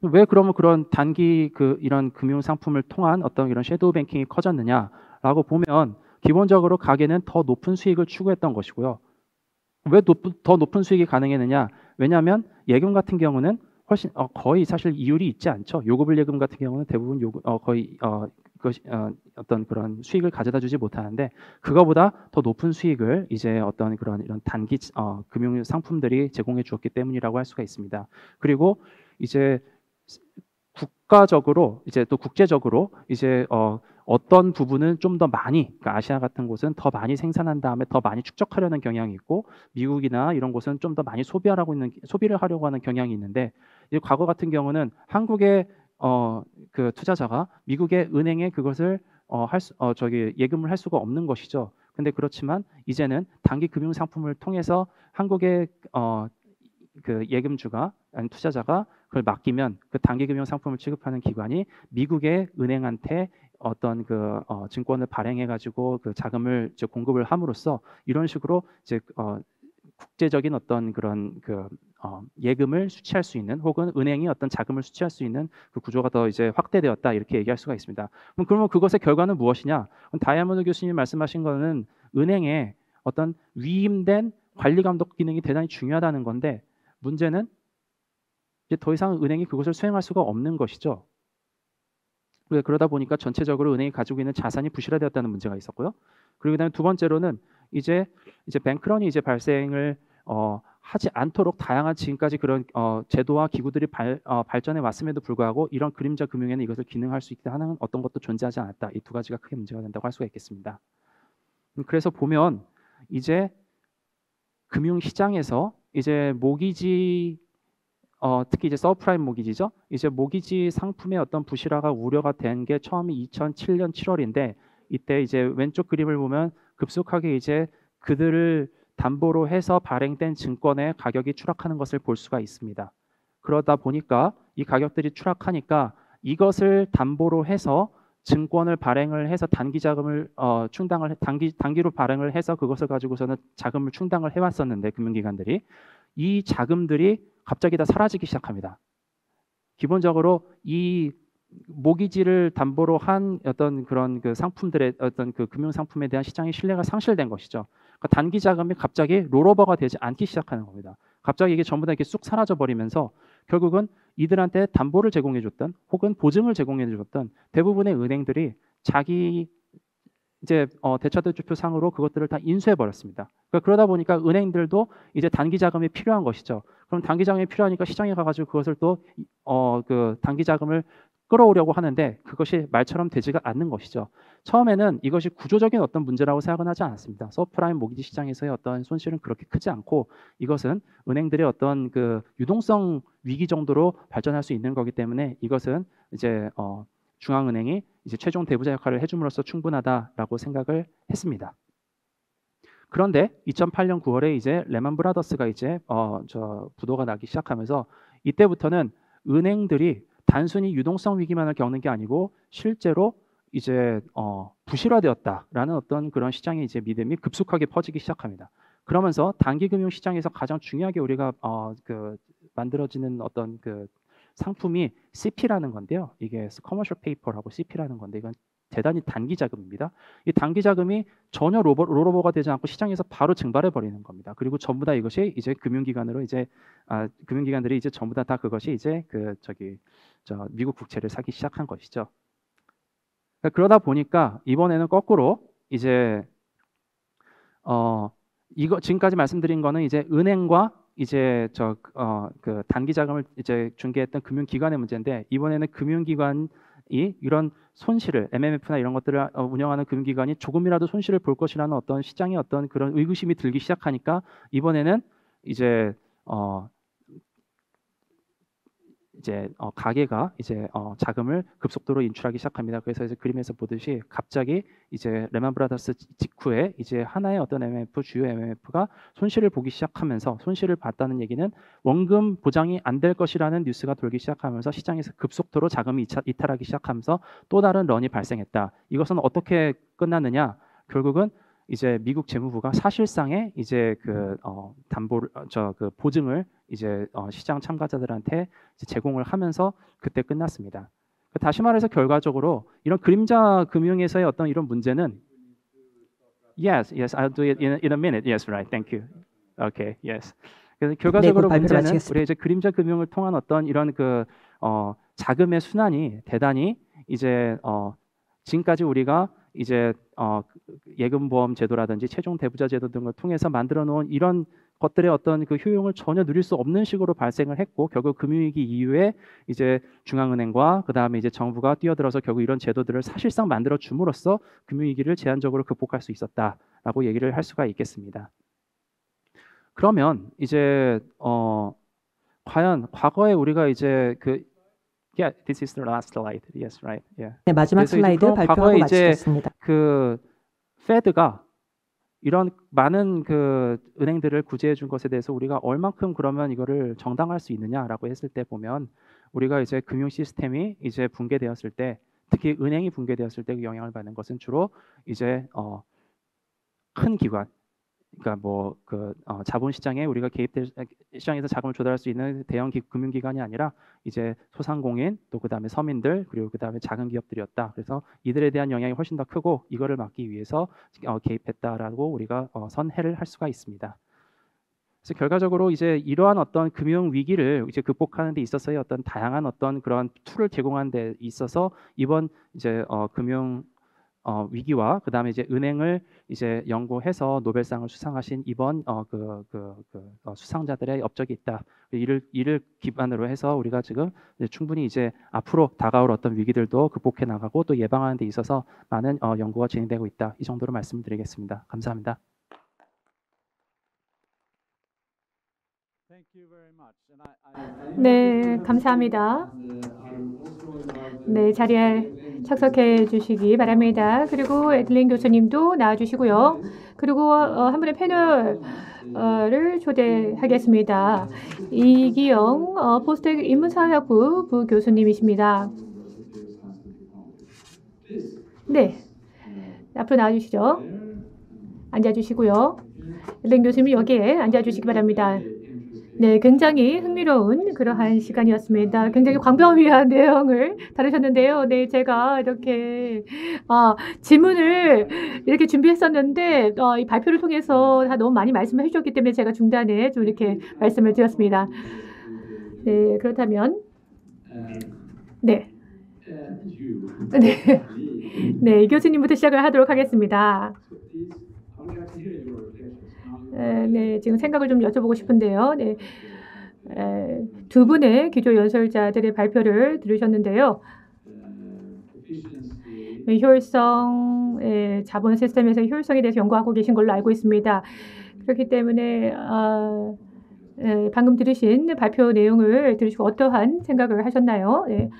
왜 그러면 그런 단기 이런 금융 상품을 통한 어떤 이런 섀도우 뱅킹이 커졌느냐라고 보면 기본적으로 가게는 더 높은 수익을 추구했던 것이고요. 왜 더 높은 수익이 가능했느냐? 왜냐하면 예금 같은 경우는 훨씬 거의 사실 이율이 있지 않죠. 요구불 예금 같은 경우는 대부분 거의 어떤 그런 수익을 가져다 주지 못하는데 그거보다 더 높은 수익을 이제 어떤 이런 단기 금융 상품들이 제공해 주었기 때문이라고 할 수가 있습니다. 그리고 이제 국가적으로 이제 또 국제적으로 이제 어떤 부분은 좀 더 많이, 그러니까 아시아 같은 곳은 더 많이 생산한 다음에 더 많이 축적하려는 경향이 있고, 미국이나 이런 곳은 좀 더 많이 소비를 하려고 하는 경향이 있는데, 이 과거 같은 경우는 한국의 그 투자자가 미국의 은행에 그것을 예금을 할 수가 없는 것이죠. 근데 그렇지만 이제는 단기 금융 상품을 통해서 한국의 그 예금주가 아니 투자자가 그걸 맡기면 그 단기 금융 상품을 취급하는 기관이 미국의 은행한테 어떤 증권을 발행해 가지고 그 자금을 이제 공급을 함으로써 이런 식으로 이제 국제적인 어떤 그런 예금을 수취할 수 있는, 혹은 은행이 어떤 자금을 수취할 수 있는 그 구조가 더 이제 확대되었다, 이렇게 얘기할 수가 있습니다. 그러면 그것의 결과는 무엇이냐? 다이아몬드 교수님 말씀하신 거는 은행에 어떤 위임된 관리 감독 기능이 대단히 중요하다는 건데, 문제는 이제 더 이상 은행이 그것을 수행할 수가 없는 것이죠. 그러다 보니까 전체적으로 은행이 가지고 있는 자산이 부실화되었다는 문제가 있었고요. 그리고 그다음에 두 번째로는 이제 뱅크런이 이제 발생을 하지 않도록 다양한 지금까지 그런 제도와 기구들이 발전해 왔음에도 불구하고 이런 그림자 금융에는 이것을 기능할 수 있다 하는 어떤 것도 존재하지 않았다. 이 두 가지가 크게 문제가 된다고 할 수가 있겠습니다. 그래서 보면 이제 금융 시장에서 이제 모기지 특히 이제 서브프라임 모기지죠. 이제 모기지 상품의 어떤 부실화가 우려가 된 게 처음이 2007년 7월인데, 이때 이제 왼쪽 그림을 보면 급속하게 이제 그들을 담보로 해서 발행된 증권의 가격이 추락하는 것을 볼 수가 있습니다. 그러다 보니까 이 가격들이 추락하니까 이것을 담보로 해서 증권을 발행을 해서 단기 자금을 단기로 발행을 해서 그것을 가지고서는 자금을 충당을 해왔었는데, 금융기관들이 이 자금들이 갑자기 다 사라지기 시작합니다. 기본적으로 이 모기지를 담보로 한 어떤 그런 그 상품들의 어떤 그 금융 상품에 대한 시장의 신뢰가 상실된 것이죠. 그러니까 단기 자금이 갑자기 롤오버가 되지 않기 시작하는 겁니다. 갑자기 이게 전부 다 이렇게 쑥 사라져 버리면서 결국은 이들한테 담보를 제공해줬던 혹은 보증을 제공해줬던 대부분의 은행들이 자기 이제 대차대조표상으로 그것들을 다 인수해 버렸습니다. 그러다 보니까 은행들도 이제 단기 자금이 필요한 것이죠. 그럼 단기 자금이 필요하니까 시장에 가가지고 그것을 또 그 단기 자금을 끌어오려고 하는데 그것이 말처럼 되지가 않는 것이죠. 처음에는 이것이 구조적인 어떤 문제라고 생각은 하지 않았습니다. 서프라임 모기지 시장에서의 어떤 손실은 그렇게 크지 않고, 이것은 은행들의 어떤 그 유동성 위기 정도로 발전할 수 있는 거기 때문에 이것은 이제 중앙은행이 이제 최종 대부자 역할을 해줌으로써 충분하다라고 생각을 했습니다. 그런데 2008년 9월에 이제 레만 브라더스가 이제 부도가 나기 시작하면서 이때부터는 은행들이 단순히 유동성 위기만을 겪는 게 아니고 실제로 이제 부실화되었다라는 어떤 그런 시장의 이제 믿음이 급속하게 퍼지기 시작합니다. 그러면서 단기 금융 시장에서 가장 중요하게 우리가 만들어지는 어떤 그 상품이 CP라는 건데요. 이게 커머셜 페이퍼라고 CP라는 건데, 이건 대단히 단기 자금입니다. 이 단기 자금이 전혀 롤오버가 되지 않고 시장에서 바로 증발해 버리는 겁니다. 그리고 전부 다 이것이 이제 금융기관으로 이제 금융기관들이 이제 전부 다 그것이 이제 미국 국채를 사기 시작한 것이죠. 그러다 보니까 이번에는 거꾸로 이제 이거 지금까지 말씀드린 거는 이제 은행과 이제 그 단기 자금을 이제 중개했던 금융기관의 문제인데, 이번에는 금융기관이 이런 손실을 MMF나 이런 것들을 운영하는 금융기관이 조금이라도 손실을 볼 것이라는 어떤 시장의 어떤 그런 의구심이 들기 시작하니까 이번에는 이제 가계가 이제 자금을 급속도로 인출하기 시작합니다. 그래서 이제 그림에서 보듯이 갑자기 이제 레만 브라더스 직후에 이제 하나의 어떤 MMF, 주요 MMF가 손실을 보기 시작하면서, 손실을 봤다는 얘기는 원금 보장이 안 될 것이라는 뉴스가 돌기 시작하면서 시장에서 급속도로 자금이 이탈하기 시작하면서 또 다른 런이 발생했다. 이것은 어떻게 끝났느냐? 결국은 이제 미국 재무부가 사실상의 이제 그 담보를 그 보증을 이제 시장 참가자들한테 이제 제공을 하면서 그때 끝났습니다. 다시 말해서 결과적으로 이런 그림자 금융에서의 어떤 이런 문제는 Yes, I'll do it in a minute. Yes, right. Thank you. Okay, yes. 그래서 결과적으로 네, 문제는 마치겠습니다. 우리 이제 그림자 금융을 통한 어떤 이런 그 자금의 순환이 대단히 이제 지금까지 우리가 이제 예금보험 제도라든지 최종 대부자 제도 등을 통해서 만들어 놓은 이런 것들의 어떤 그 효용을 전혀 누릴 수 없는 식으로 발생을 했고 결국 금융위기 이후에 이제 중앙은행과 그다음에 이제 정부가 뛰어들어서 결국 이런 제도들을 사실상 만들어 줌으로써 금융위기를 제한적으로 극복할 수 있었다라고 얘기를 할 수가 있겠습니다. 그러면 이제 과연 과거에 우리가 이제 Yeah, this is the last slide. Yes, right. Yeah. 네, 마지막 그래서 이제 슬라이드 그럼 발표하고 과거에 이제 마치겠습니다. 그 페드가 이런 많은 그 은행들을 구제해 준 것에 대해서 우리가 얼만큼 그러면 이거를 정당할 수 있느냐라고 했을 때 보면 우리가 이제 금융 시스템이 이제 붕괴되었을 때 특히 은행이 붕괴되었을 때 그 영향을 받는 것은 주로 이제 큰 기관 그러니까 뭐 자본 시장에 우리가 개입될 시장에서 자금을 조달할 수 있는 대형 금융기관이 아니라 이제 소상공인 또 그다음에 서민들 그리고 그다음에 작은 기업들이었다. 그래서 이들에 대한 영향이 훨씬 더 크고 이거를 막기 위해서 개입했다라고 우리가 선회를 할 수가 있습니다. 그래서 결과적으로 이제 이러한 어떤 금융 위기를 이제 극복하는 데 있어서의 어떤 다양한 어떤 그런 툴을 제공하는 데 있어서 이번 이제 금융 위기와 그다음에 이제 은행을 이제 연구해서 노벨상을 수상하신 이번 수상자들의 업적이 있다. 이를 기반으로 해서 우리가 지금 이제 충분히 이제 앞으로 다가올 어떤 위기들도 극복해 나가고 또 예방하는 데 있어서 많은 연구가 진행되고 있다. 이 정도로 말씀드리겠습니다. 감사합니다. 네, 감사합니다. 네, 자리에 착석해 주시기 바랍니다. 그리고 에들린 교수님도 나와주시고요. 그리고 한 분의 패널을 초대하겠습니다. 이기영 포스텍 인문사회학부 부교수님이십니다. 네, 앞으로 나와주시죠. 앉아주시고요. 에들린 교수님 여기에 앉아주시기 바랍니다. 네, 굉장히 흥미로운 그러한 시간이었습니다. 굉장히 광범위한 내용을 다루셨는데요. 네, 제가 이렇게 질문을 이렇게 준비했었는데 이 발표를 통해서 다 너무 많이 말씀을 해주셨기 때문에 제가 중단에 좀 이렇게 말씀을 드렸습니다. 네, 그렇다면 네, 네, 이 교수님부터 시작을 하도록 하겠습니다. 네, 지금 생각을 좀 여쭤보고 싶은데요. 네, 두 분의 기조 연설자들의 발표를 들으셨는데요. 효율성, 자본 시스템에서 효율성에 대해서 연구하고 계신 걸로 알고 있습니다. 그렇기 때문에 방금 들으신 발표 내용을 들으시고 어떠한 생각을 하셨나요? 네.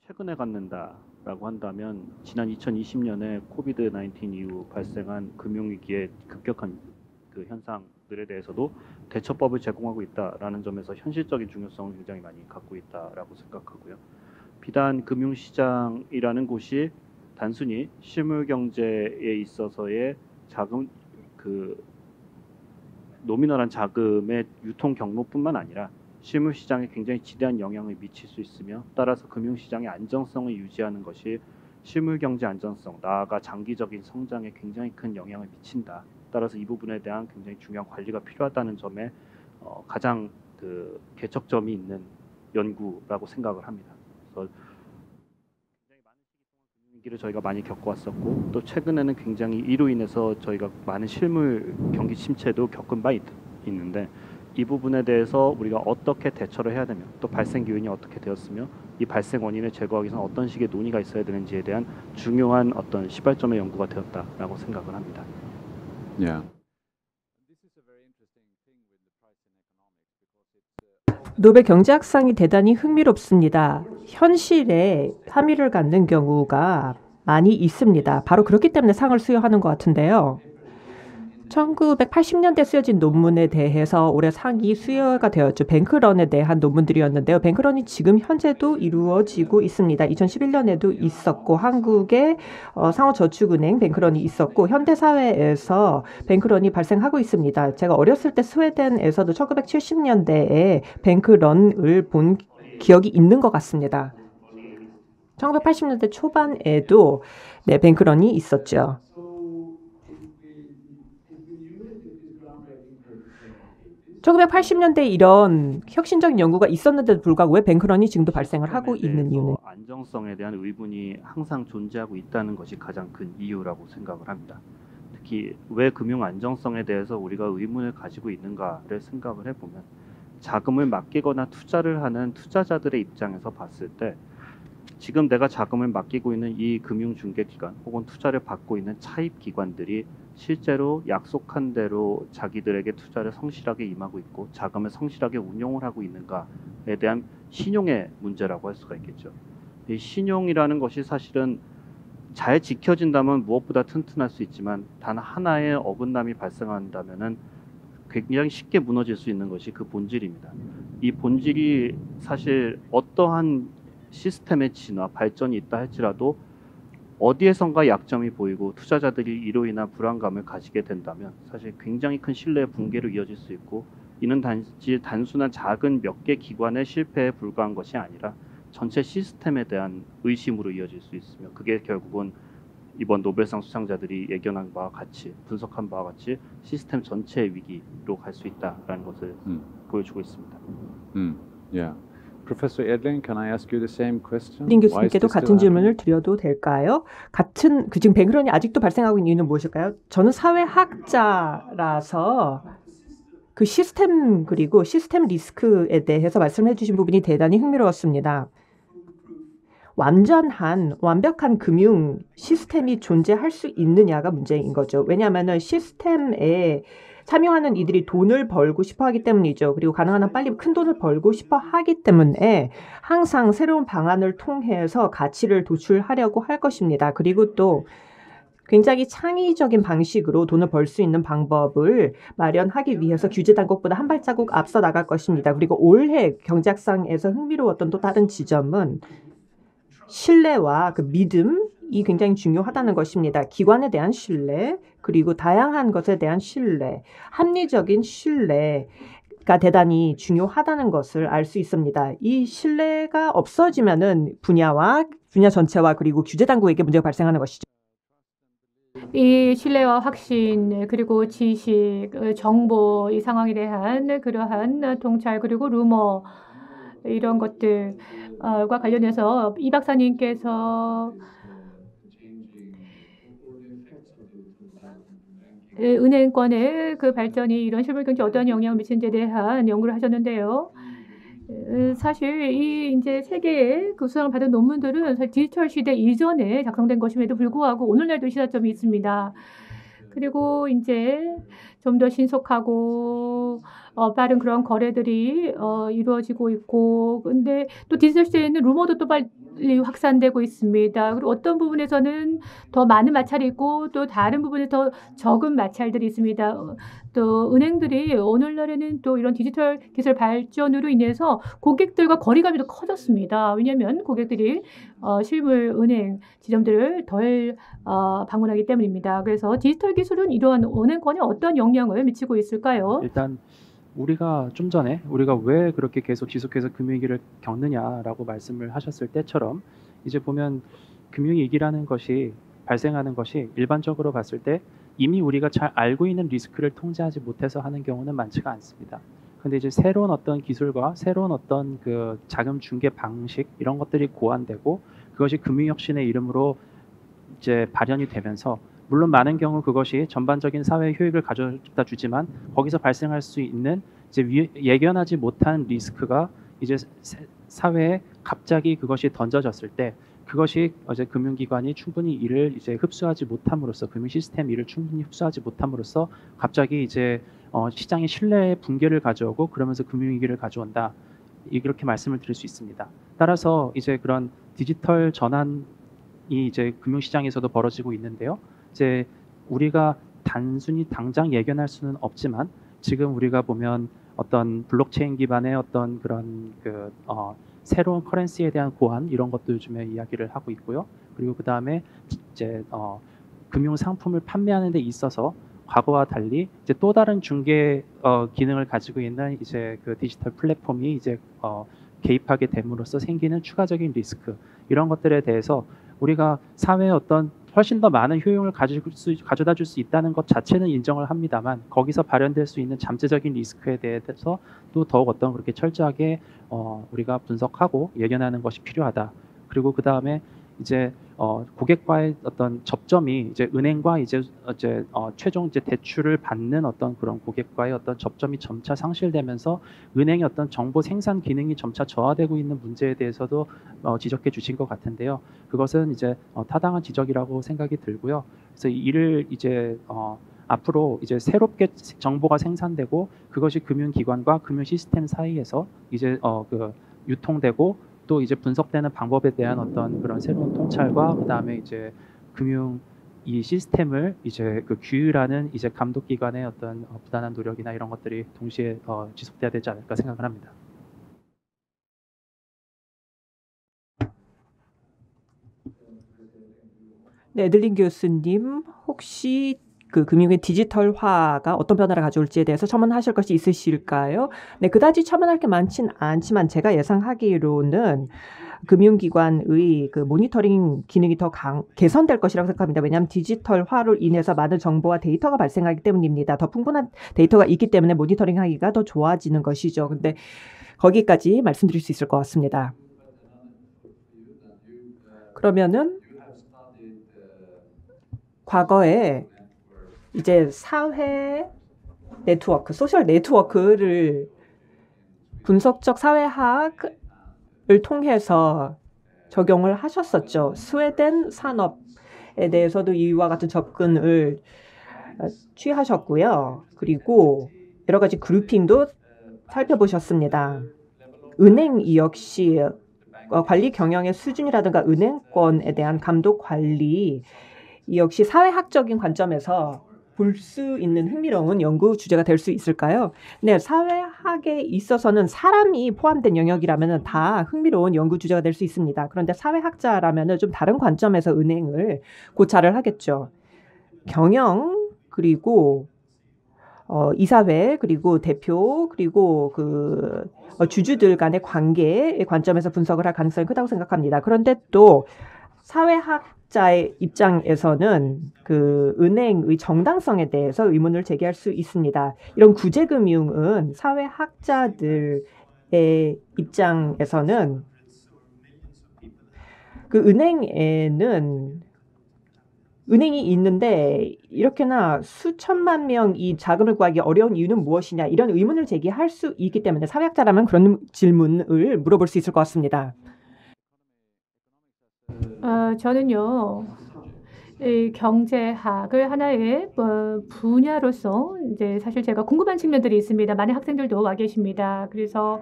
최근에 갖는다라고 한다면 지난 2020년에 코비드-19 이후 발생한 금융위기의 급격한 그 현상들에 대해서도 대처법을 제공하고 있다라는 점에서 현실적인 중요성을 굉장히 많이 갖고 있다라고 생각하고요. 비단 금융시장이라는 곳이 단순히 실물 경제에 있어서의 자금 노미널한 자금의 유통 경로뿐만 아니라 실물 시장에 굉장히 지대한 영향을 미칠 수 있으며 따라서 금융 시장의 안정성을 유지하는 것이 실물 경제 안정성, 나아가 장기적인 성장에 굉장히 큰 영향을 미친다. 따라서 이 부분에 대한 굉장히 중요한 관리가 필요하다는 점에 가장 개척점이 있는 연구라고 생각을 합니다. 그래서 굉장히 많은 시기 동안 금융위기를 저희가 많이 겪어왔었고 또 최근에는 굉장히 이로 인해서 저희가 많은 실물 경기 침체도 겪은 바 있는데 이 부분에 대해서 우리가 어떻게 대처를 해야 되며 또 발생 기원이 어떻게 되었으며 이 발생 원인을 제거하기 위해서는 어떤 식의 논의가 있어야 되는지에 대한 중요한 어떤 시발점의 연구가 되었다라고 생각을 합니다. Yeah. 노벨 경제학상이 대단히 흥미롭습니다. 현실에 함의를 갖는 경우가 많이 있습니다. 바로 그렇기 때문에 상을 수여하는 것 같은데요. 1980년대 쓰여진 논문에 대해서 올해 상이 수여가 되었죠. 뱅크런에 대한 논문들이었는데요. 뱅크런이 지금 현재도 이루어지고 있습니다. 2011년에도 있었고 한국의 상호저축은행 뱅크런이 있었고 현대사회에서 뱅크런이 발생하고 있습니다. 제가 어렸을 때 스웨덴에서도 1970년대에 뱅크런을 본 기억이 있는 것 같습니다. 1980년대 초반에도 뱅크런이 있었죠. 1980년대에 이런 혁신적인 연구가 있었는데도 불구하고 왜 뱅크런이 지금도 발생을 하고 있는 이유는 안정성에 대한 의문이 항상 존재하고 있다는 것이 가장 큰 이유라고 생각을 합니다. 특히 왜 금융 안정성에 대해서 우리가 의문을 가지고 있는가를 생각을 해보면 자금을 맡기거나 투자를 하는 투자자들의 입장에서 봤을 때 지금 내가 자금을 맡기고 있는 이 금융중개기관 혹은 투자를 받고 있는 차입기관들이 실제로 약속한 대로 자기들에게 투자를 성실하게 임하고 있고 자금을 성실하게 운용을 하고 있는가에 대한 신용의 문제라고 할 수가 있겠죠. 이 신용이라는 것이 사실은 잘 지켜진다면 무엇보다 튼튼할 수 있지만 단 하나의 어긋남이 발생한다면은 굉장히 쉽게 무너질 수 있는 것이 그 본질입니다. 이 본질이 사실 어떠한 시스템의 진화, 발전이 있다 할지라도 어디에선가 약점이 보이고 투자자들이 이로 인한 불안감을 가지게 된다면 사실 굉장히 큰 신뢰의 붕괴로 이어질 수 있고 이는 단순한 작은 몇 개 기관의 실패에 불과한 것이 아니라 전체 시스템에 대한 의심으로 이어질 수 있으며 그게 결국은 이번 노벨상 수상자들이 예견한 바와 같이 분석한 바와 같이 시스템 전체의 위기로 갈 수 있다라는 것을 보여주고 있습니다. Yeah. Professor Edling, can I ask you the same question? 린 Why is 교수님께도 this 같은 still 질문을 happening? 드려도 될까요? 지금 뱅크런이 아직도 발생하고 있는 이유는 무엇일까요? 저는 사회학자라서 그 시스템 그리고 시스템 리스크에 대해서 말씀해 주신 부분이 대단히 흥미로웠습니다. 완벽한 금융 시스템이 존재할 수 있느냐가 문제인 거죠. 왜냐하면 시스템에 참여하는 이들이 돈을 벌고 싶어 하기 때문이죠. 그리고 가능한 한 빨리 큰 돈을 벌고 싶어 하기 때문에 항상 새로운 방안을 통해서 가치를 도출하려고 할 것입니다. 그리고 또 굉장히 창의적인 방식으로 돈을 벌 수 있는 방법을 마련하기 위해서 규제 당국보다 한 발자국 앞서 나갈 것입니다. 그리고 올해 경제학상에서 흥미로웠던 또 다른 지점은 신뢰와 그 믿음이 굉장히 중요하다는 것입니다. 기관에 대한 신뢰, 그리고 다양한 것에 대한 신뢰, 합리적인 신뢰가 대단히 중요하다는 것을 알 수 있습니다. 이 신뢰가 없어지면은 분야 전체와 그리고 규제 당국에게 문제가 발생하는 것이죠. 이 신뢰와 확신 그리고 지식, 정보 이 상황에 대한 그러한 통찰 그리고 루머 이런 것들과 관련해서 이 박사님께서 은행권의 그 발전이 이런 실물 경제에 어떠한 영향을 미치는지에 대한 연구를 하셨는데요. 사실 이 이제 세계의 그 수상을 받은 논문들은 사실 디지털 시대 이전에 작성된 것임에도 불구하고 오늘날도 시사점이 있습니다. 그리고 이제 좀 더 신속하고 빠른 그런 거래들이 이루어지고 있고 근데 또 디지털 시대에는 루머도 또 빨리 확산되고 있습니다. 그리고 어떤 부분에서는 더 많은 마찰이 있고 또 다른 부분에 더 적은 마찰들이 있습니다. 또 은행들이 오늘날에는 또 이런 디지털 기술 발전으로 인해서 고객들과 거리감이 더 커졌습니다. 왜냐하면 고객들이 실물 은행 지점들을 덜 방문하기 때문입니다. 그래서 디지털 기술은 이러한 은행권에 어떤 영향을 미치고 있을까요? 일단 우리가 좀 전에 우리가 왜 그렇게 계속 지속해서 금융위기를 겪느냐라고 말씀을 하셨을 때처럼 이제 보면 금융위기라는 것이 발생하는 것이 일반적으로 봤을 때 이미 우리가 잘 알고 있는 리스크를 통제하지 못해서 하는 경우는 많지가 않습니다. 근데 이제 새로운 어떤 기술과 새로운 어떤 그 자금 중개 방식 이런 것들이 고안되고 그것이 금융혁신의 이름으로 이제 발현이 되면서 물론 많은 경우 그것이 전반적인 사회 효익을 가져다 주지만 거기서 발생할 수 있는 이제 예견하지 못한 리스크가 이제 사회에 갑자기 그것이 던져졌을 때 그것이 어제 금융기관이 충분히 이를 이제 흡수하지 못함으로써 금융 시스템 이를 충분히 흡수하지 못함으로써 갑자기 이제 시장의 신뢰의 붕괴를 가져오고 그러면서 금융위기를 가져온다 이렇게 말씀을 드릴 수 있습니다. 따라서 이제 그런 디지털 전환이 이제 금융시장에서도 벌어지고 있는데요. 이제 우리가 단순히 당장 예견할 수는 없지만 지금 우리가 보면 어떤 블록체인 기반의 어떤 그런 새로운 커런시에 대한 고안 이런 것도 요즘에 이야기를 하고 있고요. 그리고 그 다음에 이제 금융 상품을 판매하는 데 있어서 과거와 달리 이제 또 다른 중개 기능을 가지고 있는 이제 그 디지털 플랫폼이 이제 개입하게 됨으로써 생기는 추가적인 리스크 이런 것들에 대해서 우리가 사회에 어떤 훨씬 더 많은 효용을 가져다 줄 수 있다는 것 자체는 인정을 합니다만 거기서 발현될 수 있는 잠재적인 리스크에 대해서 또 더욱 어떤 그렇게 철저하게 우리가 분석하고 예견하는 것이 필요하다. 그리고 그 다음에 이제 고객과의 어떤 접점이 이제 은행과 이제 최종 이제 대출을 받는 어떤 그런 고객과의 어떤 접점이 점차 상실되면서 은행의 어떤 정보 생산 기능이 점차 저하되고 있는 문제에 대해서도 지적해 주신 것 같은데요. 그것은 이제 타당한 지적이라고 생각이 들고요. 그래서 이를 이제 앞으로 이제 새롭게 정보가 생산되고 그것이 금융기관과 금융 시스템 사이에서 이제 유통되고 또 이제 분석되는 방법에 대한 어떤 그런 새로운 통찰과 그다음에 이제 금융 이 시스템을 이제 그 규율하는 이제 감독기관의 어떤 부단한 노력이나 이런 것들이 동시에 지속돼야 되지 않을까 생각을 합니다. 네, 에들린 교수님 혹시 그 금융의 디지털화가 어떤 변화를 가져올지에 대해서 첨언하실 것이 있으실까요? 네, 그다지 첨언할 게 많진 않지만 제가 예상하기로는 금융기관의 그 모니터링 기능이 더 개선될 것이라고 생각합니다. 왜냐하면 디지털화로 인해서 많은 정보와 데이터가 발생하기 때문입니다. 더 풍부한 데이터가 있기 때문에 모니터링하기가 더 좋아지는 것이죠. 근데 거기까지 말씀드릴 수 있을 것 같습니다. 그러면은 과거에 이제 사회 네트워크, 소셜 네트워크를 분석적 사회학을 통해서 적용을 하셨었죠. 스웨덴 산업에 대해서도 이와 같은 접근을 취하셨고요. 그리고 여러 가지 그룹핑도 살펴보셨습니다. 은행 역시 관리 경영의 수준이라든가 은행권에 대한 감독 관리 역시 사회학적인 관점에서 볼 수 있는 흥미로운 연구 주제가 될 수 있을까요? 네, 사회학에 있어서는 사람이 포함된 영역이라면 다 흥미로운 연구 주제가 될 수 있습니다. 그런데 사회학자라면 좀 다른 관점에서 은행을 고찰을 하겠죠. 경영 그리고 이사회 그리고 대표 그리고 그 주주들 간의 관계의 관점에서 분석을 할 가능성이 크다고 생각합니다. 그런데 또 사회학자의 입장에서는 그 은행의 정당성에 대해서 의문을 제기할 수 있습니다. 이런 구제금융은 사회학자들의 입장에서는 그 은행이 있는데 이렇게나 수천만 명이 자금을 구하기 어려운 이유는 무엇이냐 이런 의문을 제기할 수 있기 때문에 사회학자라면 그런 질문을 물어볼 수 있을 것 같습니다. 저는요, 이 경제학을 하나의 분야로서 이제 사실 제가 궁금한 측면들이 있습니다. 많은 학생들도 와 계십니다. 그래서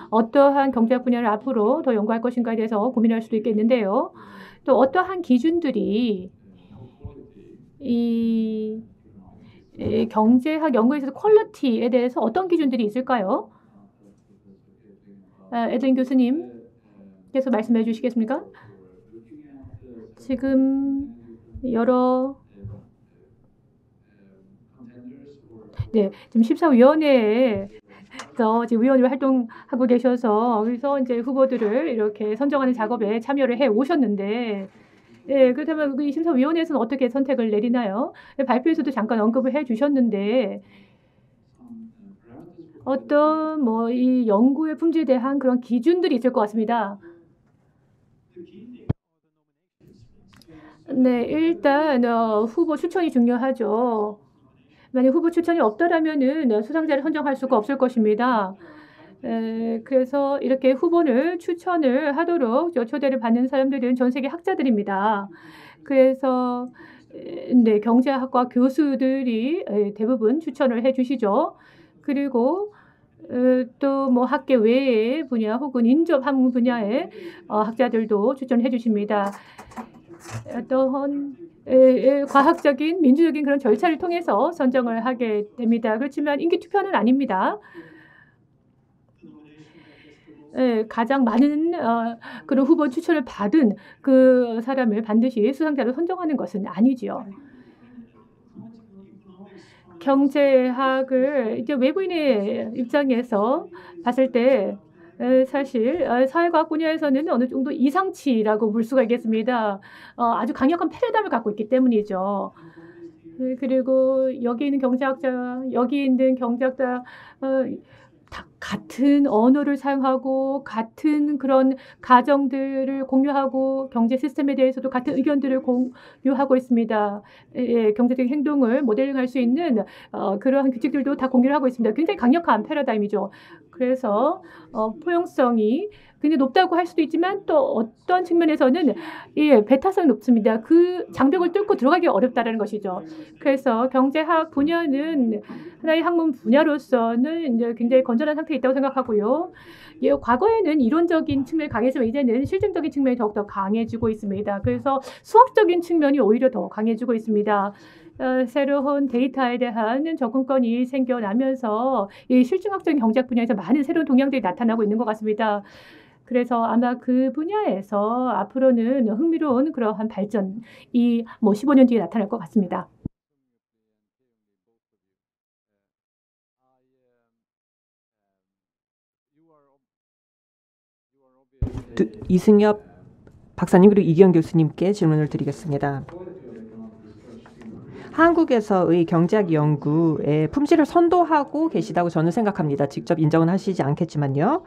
어떠한 경제학 분야를 앞으로 더 연구할 것인가에 대해서 고민할 수도 있겠는데요. 또 어떠한 기준들이 이 경제학 연구에 있어서 퀄리티에 대해서 어떤 기준들이 있을까요? 에드윈 교수님께서 말씀해 주시겠습니까? 지금 지금 심사위원회에서 지금 위원으로 활동하고 계셔서 그래서 이제 후보들을 이렇게 선정하는 작업에 참여를 해 오셨는데, 그렇다면 이 심사위원회에서는 어떻게 선택을 내리나요? 발표에서도 잠깐 언급을 해 주셨는데 어떤 이 연구의 품질에 대한 그런 기준들이 있을 것 같습니다. 네, 일단 후보 추천이 중요하죠. 만약 후보 추천이 없더라면은 수상자를 선정할 수가 없을 것입니다. 그래서 이렇게 후보를 추천을 하도록 초대를 받는 사람들은 전 세계 학자들입니다. 그래서 네, 경제학과 교수들이 대부분 추천을 해주시죠. 그리고 또 학계 외의 분야 혹은 인접 학문 분야의 학자들도 추천해 주십니다. 어떤 과학적인 민주적인 그런 절차를 통해서 선정을 하게 됩니다. 그렇지만 인기 투표는 아닙니다. 가장 많은 그런 후보 추천을 받은 그 사람을 반드시 수상자로 선정하는 것은 아니지요. 경제학을 이제 외부인의 입장에서 봤을 때 사실 사회과학 분야에서는 어느 정도 이상치라고 볼 수가 있겠습니다. 아주 강력한 패러다임을 갖고 있기 때문이죠. 그리고 여기 있는 경제학자 다 같은 언어를 사용하고 같은 그런 가정들을 공유하고 경제 시스템에 대해서도 같은 의견들을 공유하고 있습니다. 경제적인 행동을 모델링할 수 있는 그러한 규칙들도 다 공유를 하고 있습니다. 굉장히 강력한 패러다임이죠. 그래서 포용성이 굉장히 높다고 할 수도 있지만 또 어떤 측면에서는 배타성이 높습니다. 그 장벽을 뚫고 들어가기 어렵다는 것이죠. 그래서 경제학 분야는 하나의 학문 분야로서는 이제 굉장히 건전한 상태에 있다고 생각하고요. 과거에는 이론적인 측면이 강했지만 이제는 실증적인 측면이 더욱더 강해지고 있습니다. 그래서 수학적인 측면이 오히려 더 강해지고 있습니다. 새로운 데이터에 대한 접근권이 생겨나면서 이 실증학적인 경제학 분야에서 많은 새로운 동향들이 나타나고 있는 것 같습니다. 그래서 아마 그 분야에서 앞으로는 흥미로운 그러한 발전이 15년 뒤에 나타날 것 같습니다. 이승엽 박사님 그리고 이기영 교수님께 질문을 드리겠습니다. 한국에서의 경제학 연구의 품질을 선도하고 계시다고 저는 생각합니다. 직접 인정은 하시지 않겠지만요.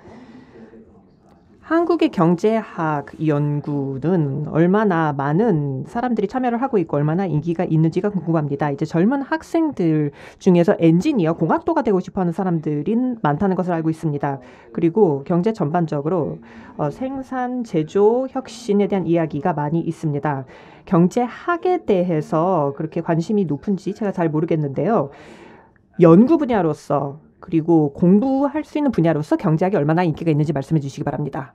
한국의 경제학 연구는 얼마나 많은 사람들이 참여를 하고 있고 얼마나 인기가 있는지가 궁금합니다. 이제 젊은 학생들 중에서 엔지니어, 공학도가 되고 싶어하는 사람들이 많다는 것을 알고 있습니다. 그리고 경제 전반적으로 생산, 제조, 혁신에 대한 이야기가 많이 있습니다. 경제학에 대해서 그렇게 관심이 높은지 제가 잘 모르겠는데요. 연구 분야로서 그리고 공부할 수 있는 분야로서 경제학이 얼마나 인기가 있는지 말씀해 주시기 바랍니다.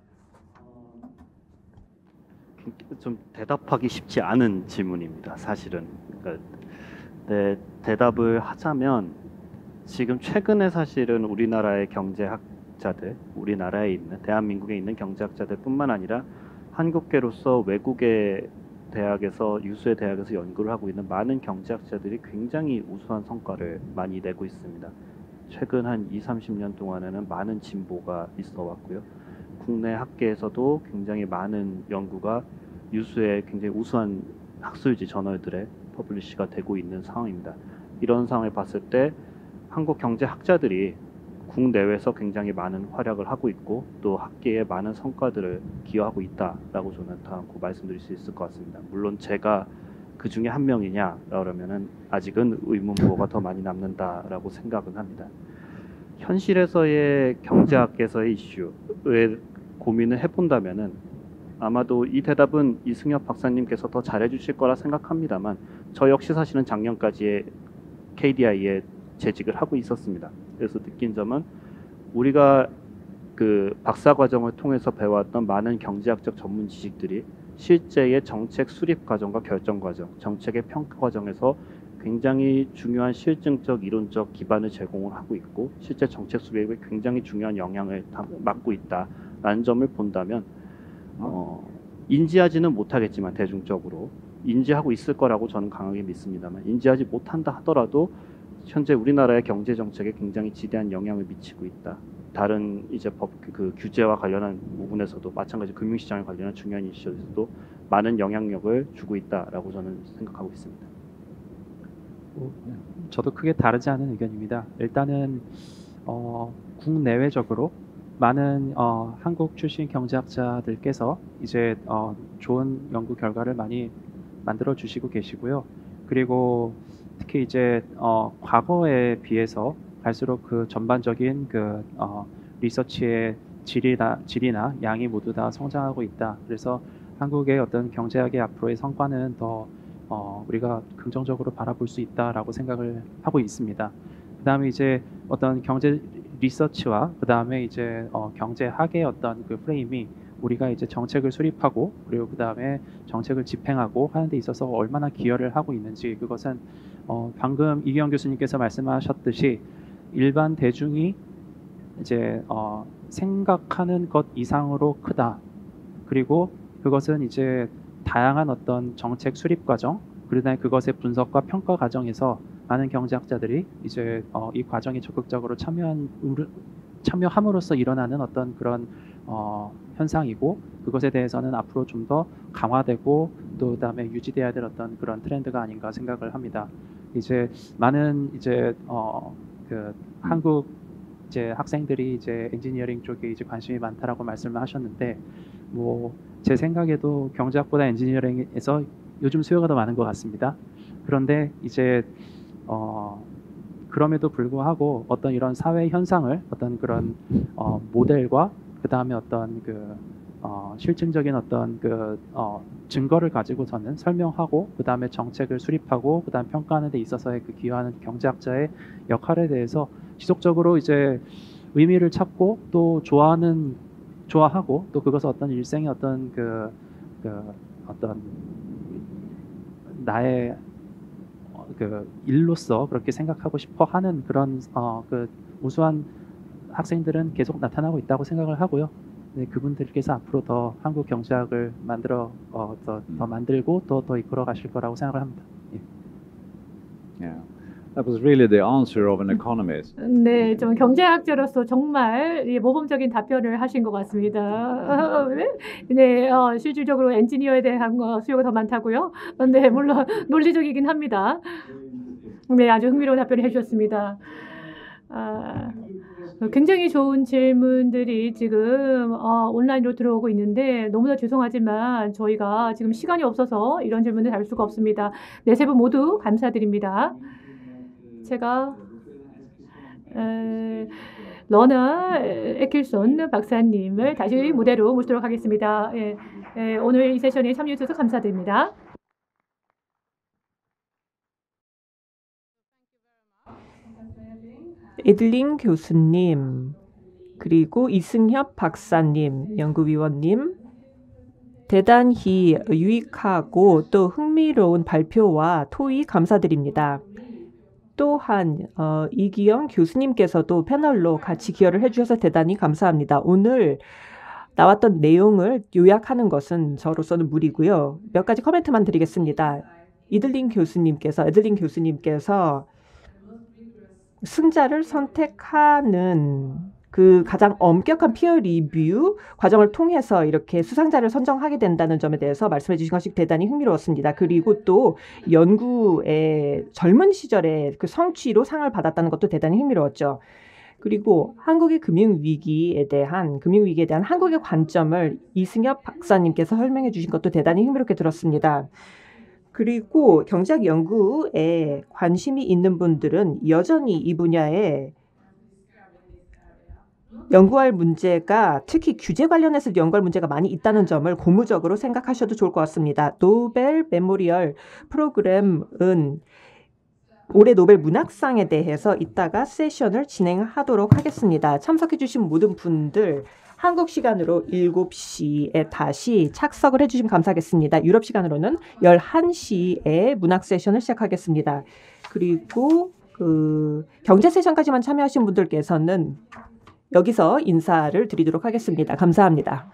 좀 대답하기 쉽지 않은 질문입니다. 사실은. 그러니까 대답을 하자면 지금 최근에 사실은 우리나라의 경제학자들, 우리나라에 있는 대한민국에 있는 경제학자들뿐만 아니라 한국계로서 외국의 대학에서 유수의 대학에서 연구를 하고 있는 많은 경제학자들이 굉장히 우수한 성과를 많이 내고 있습니다. 최근 한 20-30년 동안에는 많은 진보가 있어 왔고요. 국내 학계에서도 굉장히 많은 연구가 유수의 굉장히 우수한 학술지 저널들에 퍼블리시가 되고 있는 상황입니다. 이런 상황을 봤을 때 한국 경제학자들이 국내외에서 굉장히 많은 활약을 하고 있고 또 학계에 많은 성과들을 기여하고 있다라고 저는 다음고 말씀드릴 수 있을 것 같습니다. 물론 제가 그 중에 한 명이냐 그러면은 아직은 의문부호가 더 많이 남는다라고 생각은 합니다. 현실에서의 경제학에서의 이슈에 고민을 해본다면은 아마도 이 대답은 이승엽 박사님께서 더 잘해주실 거라 생각합니다만 저 역시 사실은 작년까지의 KDI에 재직을 하고 있었습니다. 그래서 느낀 점은 우리가 그 박사 과정을 통해서 배워왔던 많은 경제학적 전문 지식들이 실제의 정책 수립 과정과 결정 과정, 정책의 평가 과정에서 굉장히 중요한 실증적 이론적 기반을 제공을 하고 있고 실제 정책 수립에 굉장히 중요한 영향을 맡고 있다라는 점을 본다면 인지하지는 못하겠지만 대중적으로 인지하고 있을 거라고 저는 강하게 믿습니다만 인지하지 못한다 하더라도 현재 우리나라의 경제 정책에 굉장히 지대한 영향을 미치고 있다. 다른 이제 그 규제와 관련한 부분에서도 마찬가지 금융시장에 관련한 중요한 이슈에서도 많은 영향력을 주고 있다라고 저는 생각하고 있습니다. 저도 크게 다르지 않은 의견입니다. 일단은 국내외적으로 많은 한국 출신 경제학자들께서 이제 좋은 연구 결과를 많이 만들어 주시고 계시고요. 그리고 특히 이제 과거에 비해서 갈수록 그 전반적인 그 리서치의 질이나 양이 모두 다 성장하고 있다. 그래서 한국의 어떤 경제학의 앞으로의 성과는 더 우리가 긍정적으로 바라볼 수 있다라고 생각을 하고 있습니다. 그다음에 이제 어떤 경제 리서치와 그다음에 이제 경제학의 어떤 그 프레임이 우리가 이제 정책을 수립하고 그리고 그다음에 정책을 집행하고 하는 데 있어서 얼마나 기여를 하고 있는지 그것은 방금 이기영 교수님께서 말씀하셨듯이 일반 대중이 이제 생각하는 것 이상으로 크다. 그리고 그것은 이제 다양한 어떤 정책 수립 과정, 그다음에 그것의 분석과 평가 과정에서 많은 경제학자들이 이제 이 과정에 적극적으로 참여함으로써 일어나는 어떤 그런 현상이고 그것에 대해서는 앞으로 좀 더 강화되고 또 그다음에 유지돼야 될 어떤 그런 트렌드가 아닌가 생각을 합니다. 이제 많은 이제 그 한국 이제 학생들이 이제 엔지니어링 쪽에 이제 관심이 많다라고 말씀을 하셨는데 뭐 제 생각에도 경제학보다 엔지니어링에서 요즘 수요가 더 많은 것 같습니다. 그런데 이제 그럼에도 불구하고 어떤 이런 사회 현상을 어떤 그런 모델과 그 다음에 어떤 실증적인 어떤 증거를 가지고서는 설명하고 그 다음에 정책을 수립하고 그 다음 평가하는 데 있어서의 그 기여하는 경제학자의 역할에 대해서 지속적으로 이제 의미를 찾고 또 좋아하고 또 그것을 어떤 일생의 어떤 어떤 나의 일로서 그렇게 생각하고 싶어 하는 그런 우수한 학생들은 계속 나타나고 있다고 생각을 하고요. 네, 그분들께서 앞으로 더 한국 경제학을 더 만들고 더 이끌어 가실 거라고 생각을 합니다. 예. Yeah. That was really the answer of an economist. 네, 좀 경제학자로서 정말 모범적인 답변을 하신 것 같습니다. 네, 실질적으로 엔지니어에 대한 수요가 더 많다고요? 네, 물론 논리적이긴 합니다. 네, 아주 흥미로운 답변을 해주셨습니다. 굉장히 좋은 질문들이 지금 온라인으로 들어오고 있는데 너무나 죄송하지만 저희가 지금 시간이 없어서 이런 질문을 달 수가 없습니다. 네, 세 분 모두 감사드립니다. 제가 러너 에킬손 박사님을 다시 무대로 모시도록 하겠습니다. 오늘 이 세션에 참여해 주셔서 감사드립니다. 에들린 교수님, 그리고 이승협 박사님, 연구위원님, 대단히 유익하고 또 흥미로운 발표와 토의 감사드립니다. 또한 이기영 교수님께서도 패널로 같이 기여를 해주셔서 대단히 감사합니다. 오늘 나왔던 내용을 요약하는 것은 저로서는 무리고요. 몇 가지 코멘트만 드리겠습니다. 에들린 교수님께서 승자를 선택하는 그 가장 엄격한 피어 리뷰 과정을 통해서 이렇게 수상자를 선정하게 된다는 점에 대해서 말씀해 주신 것이 대단히 흥미로웠습니다. 그리고 또 연구의 젊은 시절에 그 성취로 상을 받았다는 것도 대단히 흥미로웠죠. 그리고 한국의 금융위기에 대한 한국의 관점을 이승엽 박사님께서 설명해 주신 것도 대단히 흥미롭게 들었습니다. 그리고 경제학 연구에 관심이 있는 분들은 여전히 이 분야에 연구할 문제가 특히 규제 관련해서 연구할 문제가 많이 있다는 점을 고무적으로 생각하셔도 좋을 것 같습니다. 노벨 메모리얼 프로그램은 올해 노벨 문학상에 대해서 이따가 세션을 진행하도록 하겠습니다. 참석해 주신 모든 분들 한국 시간으로 7시에 다시 착석을 해주시면 감사하겠습니다. 유럽 시간으로는 11시에 문학 세션을 시작하겠습니다. 그리고 경제 세션까지만 참여하신 분들께서는 여기서 인사를 드리도록 하겠습니다. 감사합니다.